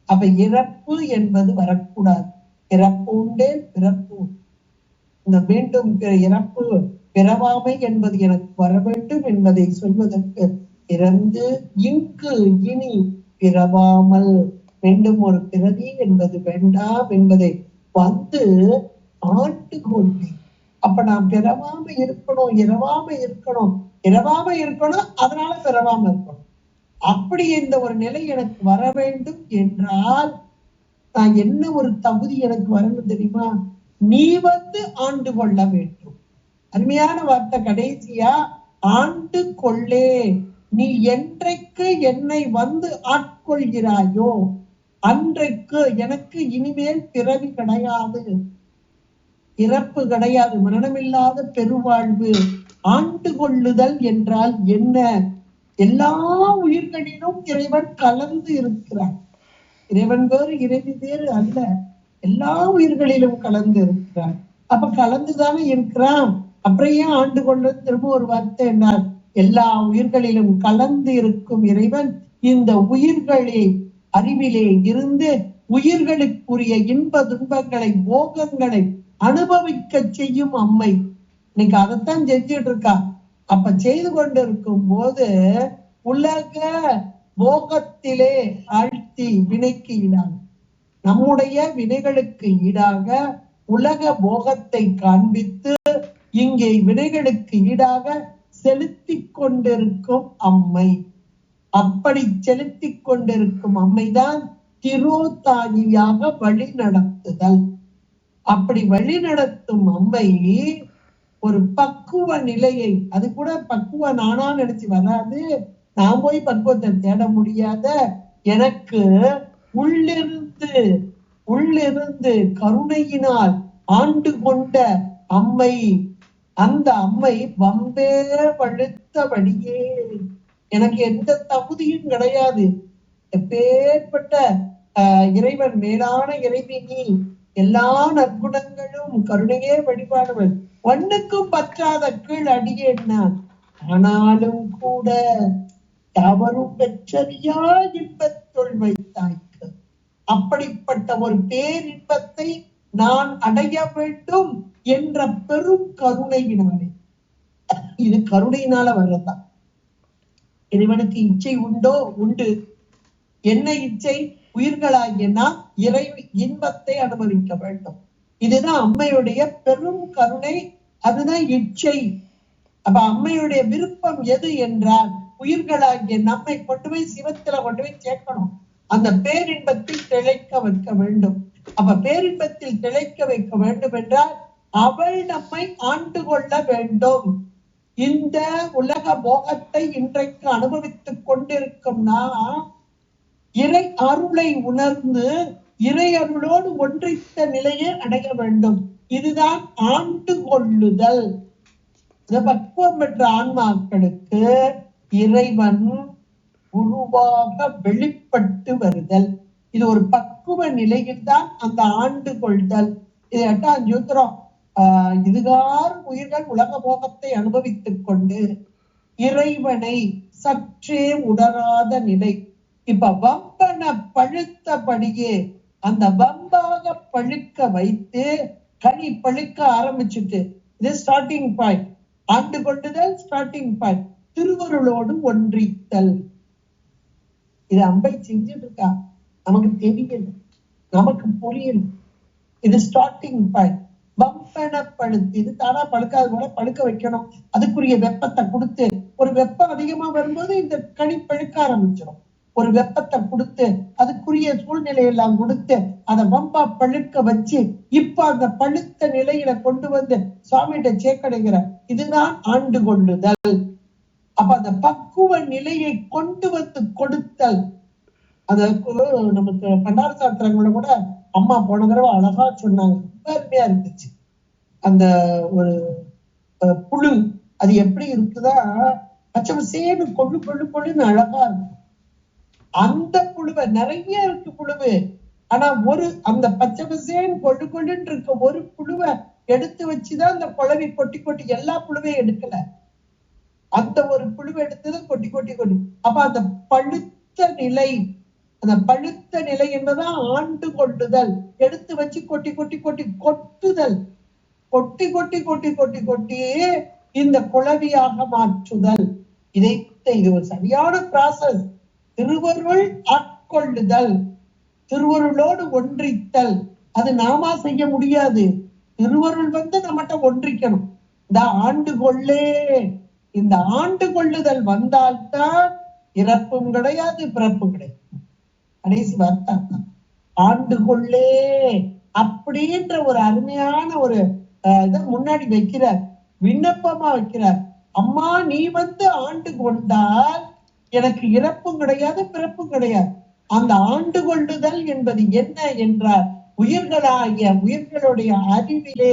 அப்ப இறப்பு என்பது வரக்கூடாது. இறப்பு உண்டே பிறப்பு. இந்த மீண்டும் இறப்பு பிறவாமை என்பது எனக்கு வர வேண்டும் என்பதை சொல்வதற்கு இறந்து இங்கு இனி பிறவாமல், மீண்டும் ஒரு பிறவி என்பது வேண்டாம் என்பதை ஆண்டு கொண்டேன். அப்ப நான் பிறவாம இருக்கணும், இரவாம இருக்கணும், இரவாம இருக்கணும், அதனால பிறவாம இருக்கணும். அப்படி இந்த ஒரு நிலை எனக்கு வர வேண்டும் என்றால் நான் என்ன ஒரு தகுதி எனக்கு வரணும் தெரியுமா? நீ ஆண்டு கொள்ள வேண்டும். அருமையான வார்த்தை கடைசியா, ஆண்டு கொள்ளே. நீ என்றைக்கு என்னை ஆட்கொள்கிறாயோ அன்றைக்கு எனக்கு இனிமேல் பிறவி கிடையாது, இறப்பு கிடையாது, மரணமில்லாத பெருவாழ்வு. ஆண்டு கொள்ளுதல் என்றால் என்ன? எல்லா உயிர்களிலும் இறைவன் கலந்து இருக்கிறான். இறைவன் வேறு இறைவி வேறு அல்ல, எல்லா உயிர்களிலும் கலந்து இருக்கிறான். அப்ப கலந்துதானே இருக்கிறான். அப்புறம் ஏன் ஆண்டு கொள்ள? திரும்ப ஒரு வார்த்தை என்னால், எல்லா உயிர்களிலும் கலந்து இருக்கும் இறைவன் இந்த உயிர்களை அறிவிலே இருந்து உயிர்களுக்குரிய இன்ப துன்பங்களை போகங்களை அனுபவிக்க செய்யும் அம்மை. இன்னைக்கு அதைத்தான் செஞ்சுட்டு இருக்கா. அப்ப செய்து கொண்டிருக்கும் போது உலக போகத்திலே ஆழ்த்தி வினைக்கு ஈடாக, நம்முடைய வினைகளுக்கு ஈடாக உலக போகத்தை காண்பித்து இங்கே வினைகளுக்கு ஈடாக செலுத்தி கொண்டிருக்கும் அம்மை. அப்படி செலுத்தி கொண்டிருக்கும் அம்மைதான் திருத்தாயியாக வழி நடத்துதல். அப்படி வழி நடத்தும் அம்மை ஒரு பக்குவ நிலையை, அது கூட பக்குவ நானா நினைச்சு வராது, நான் போய் பக்குவத்தை தேட முடியாத, எனக்கு உள்ளிருந்து கருணையினால் ஆண்டு கொண்ட அம்மை. அந்த அம்மை வம்பே வழுத்தபடியே, எனக்கு எந்த தகுதியும் கிடையாது. எப்பேற்பட்ட இறைவன், மேலான இறைவி நீ, எல்லா நற்குணங்களும் கருணையே வழிபாடுவன், ஒண்ணுக்கும் பற்றாத கீழ் அடியேன் நான். ஆனாலும் கூட தவறும் பெற்றறியா இன்பத்துள் வைத்தாய்க்கு. அப்படிப்பட்ட ஒரு பேரின்பத்தை நான் அடைய வேண்டும் என்ற பெரும் கருணையினாலே. இது கருணையினால வர்றதுதான். இறைவனுக்கு இச்சை உண்டோ? உண்டு. என்ன இச்சை? உயிர்களாகிய நாம் இறை இன்பத்தை அனுபவிக்க வேண்டும். இதுதான் அம்மையுடைய பெரும் கருணை, அதுதான் இச்சை. அப்ப அம்மையுடைய விருப்பம் எது என்றால் உயிர்களாகிய நம்மை கொண்டு போய் சிவத்துல கொண்டு போய் சேர்க்கணும். அந்த பேரின்பத்தில் திளைக்க வைக்க வேண்டும். அப்ப பேரின்பத்தில் திளைக்க வைக்க வேண்டும் என்றால் அவள் நம்மை ஆண்டு கொள்ள வேண்டும். இந்த உலக போகத்தை இன்றைக்கு அனுபவித்துக் கொண்டிருக்கும் நாம் இறை அருளை உணர்ந்து இறை அருளோடு ஒன்றித்த நிலையை அடைய வேண்டும். இதுதான் ஆண்டு கொள்ளுதல். பக்குவம் பெற்ற ஆன்மாக்களுக்கு இறைவன் குருவாக வெளிப்பட்டு வருதல். இது ஒரு பக்குவ நிலையில் தான் அந்த ஆண்டு கொள்தல். இது 8ஆம் சூத்திரம். இதுகார் உயிர்கள் உலக போகத்தை அனுபவித்துக் கொண்டு இறைவனை சற்றே உணராத நிலை. இப்ப வம்பன பழுத்தபடியே அந்த வம்பாக பழுக்க வைத்து கனி பழுக்க ஆரம்பிச்சுட்டு, இது ஸ்டார்டிங் பாயிண்ட். ஆண்டு கொண்டுதல் ஸ்டார்டிங் பாயிண்ட். திருவருளோடு ஒன்றித்தல். இது அம்பை செஞ்சுட்டு இருக்கா, நமக்கு தெரியல, நமக்கு புரியல. இது ஸ்டார்டிங் பாயிண்ட். வம்பன பழுத்து, இது தானா பழுக்காத கூட பழுக்க வைக்கணும். அதுக்குரிய வெப்பத்தை கொடுத்து, ஒரு வெப்பம் அதிகமா வரும்போது இந்த கனி பழுக்க ஆரம்பிச்சிடும். ஒரு வெப்பத்தை கொடுத்து அதுக்குரிய சூழ்நிலையெல்லாம் கொடுத்து அதை வம்பா பழுக்க வச்சு இப்ப அந்த பழுத்த நிலையில கொண்டு வந்து சுவாமிகிட்ட சேக்கடைகிற, இதுதான் ஆண்டு கொள்ளுதல். அப்ப அந்த பக்குவ நிலையை கொண்டு வந்து கொடுத்தல். அதற்கு நமக்கு பண்டார சாஸ்திரங்கள கூட அம்மா போன தடவை அழகா சொன்னாங்க, ரொம்ப அருமையா இருந்துச்சு. அந்த ஒரு புழு அது எப்படி இருக்குதா, பச்சை சேனு கொள்ளு கொள்ளு கொள்ளுன்னு அழகா இருக்கும். அந்த புழுவை நிறைய இருக்கு புழுவு, ஆனா ஒரு அந்த பச்சை பசேன்னு கொள்ளு கொள்ளுன்னு இருக்க ஒரு புழுவை எடுத்து வச்சுதான் அந்த குழவி கொட்டி கொட்டி, எல்லா புழுவையும் எடுக்கல, அந்த ஒரு புழுவை எடுத்துதான் கொட்டி கொட்டி கொட்டி. அப்ப அந்த பழுத்த நிலை, அந்த பழுத்த நிலை என்பதான் ஆண்டு கொள்ளுதல். எடுத்து வச்சு கொட்டி கொட்டி கொட்டி கொட்டுதல், கொட்டி கொட்டி கொட்டி கொட்டி கொட்டி இந்த குழவியாக மாற்றுதல். இது ஒரு சரியான ப்ராசஸ். திருவருள் ஆட்கொள்ளுதல், திருவருளோடு ஒன்றித்தல். அது நாம செய்ய முடியாது. திருவருள் வந்து நம்மகிட்ட ஒன்றிக்கணும். இந்த ஆண்டு கொள்ளே, இந்த ஆண்டு கொள்ளுதல் வந்தால்தான் இறப்பும் கிடையாது, பிறப்பும் கிடையாது. கடைசி வார்த்தை ஆண்டு கொள்ளே அப்படின்ற ஒரு அருமையான ஒரு இதை முன்னாடி வைக்கிறார், விண்ணப்பமா வைக்கிறார். அம்மா நீ வந்து ஆண்டு கொண்டால் எனக்கு இறப்பும் கிடையாது, பிறப்பும் கிடையாது. அந்த ஆண்டு கொள்ளுதல் என்பது என்ன என்றால் உயிர்களாகிய உயிர்களுடைய அறிவிலே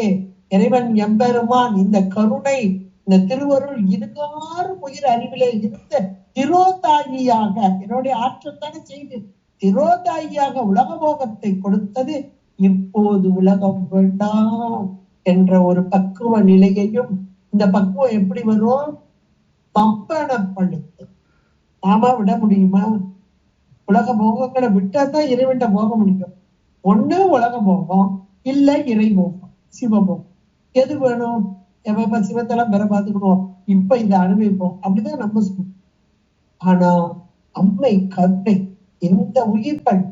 இறைவன் எம்பெருமான் இந்த கருணை, இந்த திருவருள் இதுகாரும் உயிர் அறிவிலே இருந்த திரோதாயியாக, என்னுடைய ஆற்றத்தானே செய்து திரோதாயியாக உலக போகத்தை கொடுத்தது. இப்போது உலகம் வேண்டாம் என்ற ஒரு பக்குவ நிலையையும், இந்த பக்குவம் எப்படி வரும்? பம்பனப்படுத்து. நாம விட முடியுமா? உலக போகங்களை விட்டாதான் இறைவன்ட போக முடியும். ஒண்ணு உலக போகம், இல்ல இறை போகம், சிவபோகம். எது வேணும்? எப்ப சிவத்தெல்லாம் பெற பார்த்துக்கணும், இப்ப இதை அனுபவிப்போம், அப்படிதான் நம்ம சொல்லுவோம். ஆனா அம்மை கருணை, இந்த உயிர்கள்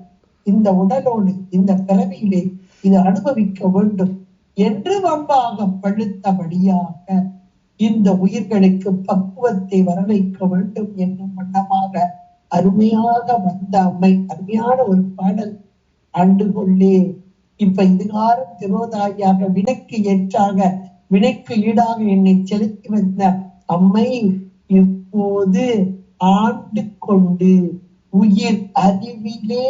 இந்த உடலோடு இந்த பிறவியிலே இது அனுபவிக்க வேண்டும் என்று வம்பாக பழுத்தபடியாக இந்த உயிர்களுக்கு பக்குவத்தை வரவைக்க வேண்டும் என்னும் வண்ணமாக அருமையாக வந்த அம்மை. அருமையான ஒரு பாடல், ஆண்டு கொள்ளே. இப்ப இதுகாரம் திரோதாயாக வினைக்கு ஏற்றாக வினைக்கு ஈடாக என்னை செலுத்தி வந்த அம்மை இப்போது ஆண்டு கொண்டு உயிர் அறிவிலே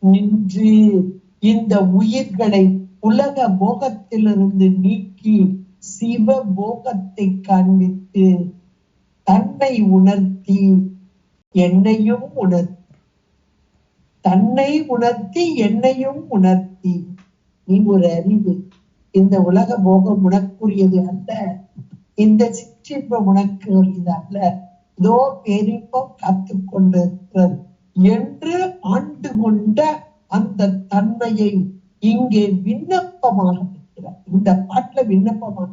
நின்று இந்த உயிர்களை உலக போகத்திலிருந்து நீக்கி சிவ போகத்தை காண்பித்து தன்னை உணர்த்தி என்னையும் உணர்த்தி, தன்னை உணர்த்தி என்னையும் உணர்த்தி. நீ ஒரு அறிவு, இந்த உலக போகம் உனக்குரியது அல்ல, இந்த சிற்றின்பம் உனக்குரியது அல்ல, இதோ பேரின்பம் காத்து கொண்டிருக்கிறது என்று ஆண்டு கொண்ட அந்த தன்மையை இங்கே விண்ணப்பமாக இருக்கிறார். இந்த பாட்டுல விண்ணப்பமாக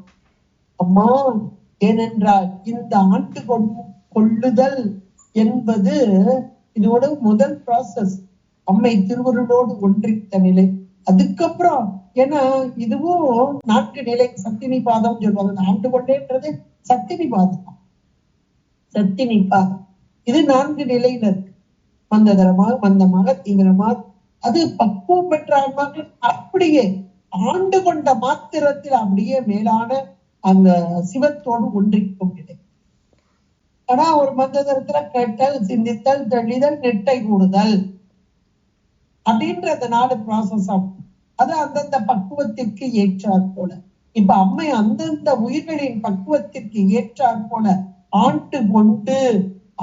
அம்மா, ஏனென்றால் இந்த ஆண்டு கொள்ளுதல் என்பது இதோட முதல் ப்ராசஸ். அம்மை திருவருளோடு ஒன்றித்த நிலை. அதுக்கப்புறம் ஏன்னா இதுவும் 4 நிலை சக்தினி பாதம் சொல்லுவாங்க. ஆண்டு கொண்டேன்றது சக்தினி பாதம். சக்தினி பாதம் இது 4 நிலையில இருக்கு. மந்ததரமாக, மந்தமாக, தீவிரமாக. அது பக்குவம் பெற்ற ஆன்மாக்கள் அப்படியே ஆண்டு கொண்ட மாத்திரத்தில் அப்படியே மேலான அந்த சிவத்தோடு ஒன்றிக்கும் நிலை. ஆனா ஒரு மந்ததரத்துல கேட்டல், சிந்தித்தல், தெளிதல், நெட்டை கூடுதல் அப்படின்ற அந்த 4 ப்ராசஸ் ஆகும். அது அந்தந்த பக்குவத்திற்கு ஏற்றாற் போல. இப்ப அம்மை அந்தந்த உயிர்களின் பக்குவத்திற்கு ஏற்றாற் போல ஆண்டு கொண்டு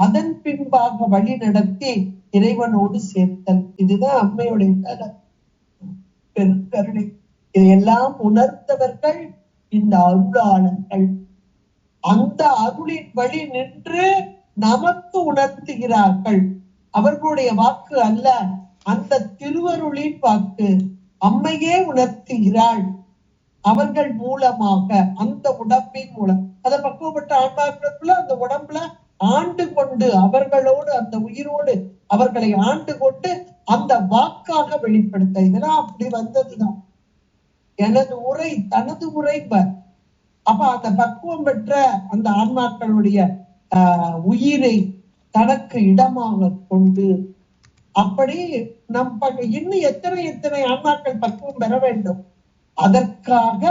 அதன் பின்பாக வழி நடத்தி இறைவனோடு சேர்த்தல். இதுதான் அம்மையுடைய பெருங்கருணை. இதையெல்லாம் உணர்ந்தவர்கள் இந்த அருளாளர்கள். அந்த அருளின் வழி நின்று நமக்கு உணர்த்துகிறார்கள். அவர்களுடைய வாக்கு அல்ல, அந்த திருவருளின் வாக்கு. அம்மையே உணர்த்துகிறாள் அவர்கள் மூலமாக, அந்த உடம்பின் மூலம். அதை பக்குவப்பட்ட ஆன்மாக்களுக்குள்ள அந்த உடம்புல ஆண்டு கொண்டு அவர்களோடு, அந்த உயிரோடு அவர்களை ஆண்டு கொண்டு அந்த வாக்காக வெளிப்படுத்த. இதெல்லாம் அப்படி வந்ததுதான். எனது உரை தனது உரைப்ப. அப்ப அந்த பக்குவம் பெற்ற அந்த ஆன்மாக்களுடைய உயிரை தனக்கு இடமாக கொண்டு, அப்படி நம் இன்னும் எத்தனை ஆன்மாக்கள் பக்குவம் பெற வேண்டும். அதற்காக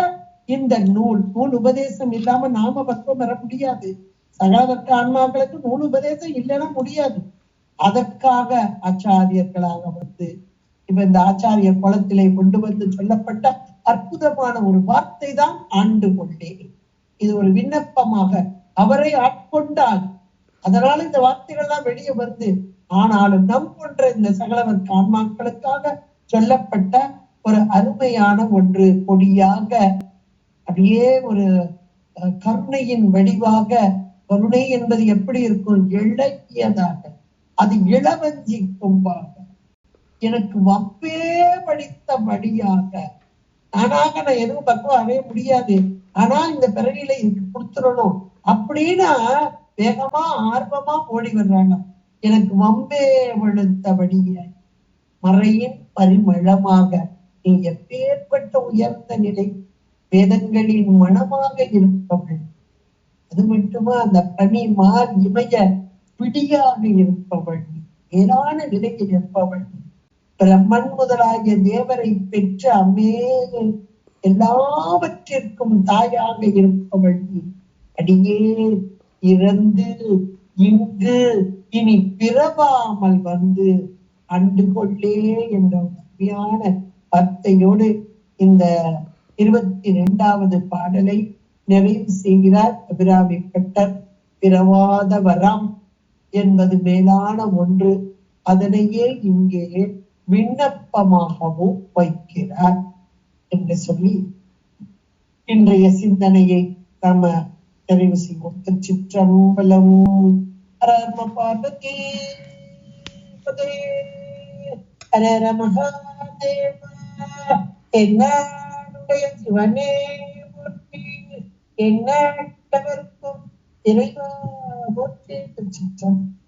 இந்த நூல் உபதேசம் இல்லாம நாம பக்குவம் பெற முடியாது. சகலவற்ற ஆன்மாக்களுக்கு நூல் உபதேசம் இல்லைன்னா முடியாது. அதற்காக ஆச்சாரியர்களாக வந்து இப்ப இந்த ஆச்சாரிய குலத்திலே கொண்டு வந்து சொல்லப்பட்ட அற்புதமான ஒரு வார்த்தை தான் ஆண்டு கொண்டேன். இது ஒரு விண்ணப்பமாக அவரை ஆட்கொண்டால், அதனால இந்த வார்த்தைகள்லாம் வெளியே வந்து, ஆனாலும் நம் போன்ற இந்த சகலவற்ற ஆன்மாக்களுக்காக சொல்லப்பட்ட ஒரு அருமையான ஒன்று. கொடியாக அப்படியே ஒரு கருணையின் வடிவாக. கருணை என்பது எப்படி இருக்கும்? இளகியதாக, அது இளவஞ்சி கொம்பாக, எனக்கு வம்பே படித்தபடியாக. ஆனாக நான் எதுவும் பக்குவம் அடைய முடியாது, ஆனா இந்த பிறவியில இதுக்கு கொடுத்துடணும் அப்படின்னா வேகமா ஆர்வமா ஓடி வர்றாங்க. எனக்கு வம்பே வழுத்தபடியாய் மறையின் பரிமளமாக. நீ எப்பேற்பட்ட உயர்ந்த நிலை, வேதங்களின் மனமாக இருப்பவள். அது மட்டுமா, அந்த பனி மால் இமய பிடியாக இருப்பவள், மேலான நிலையில் இருப்பவள். பிரம்மன் முதலாகிய தேவரை பெற்ற அம்மே எல்லாவற்றிற்கும் தாயாக இருப்பவள். அடியே இறந்து இங்கு இனி பிறவாமல் வந்து அண்டு கொள்ளே என்ற உண்மையான வார்த்தையோடு இந்த 22வது பாடலை நிறைவு செய்கிறார் அபிராமி பட்டர். பிறவாத வரம் என்பது மேலான ஒன்று. அதனையே இங்கே விண்ணப்பமாகவும் வைக்கிறார் என்று சொல்லி இன்றைய சிந்தனையை நாம நிறைவு செய்வோம். திருச்சிற்றம்பலம். பார்வதி ஹர மகாதேவா. என்னுடைய சிவனே போற்றி, என்னவர்க்கும் இறைவா போற்றி. திருச்சிற்றம்பலம்.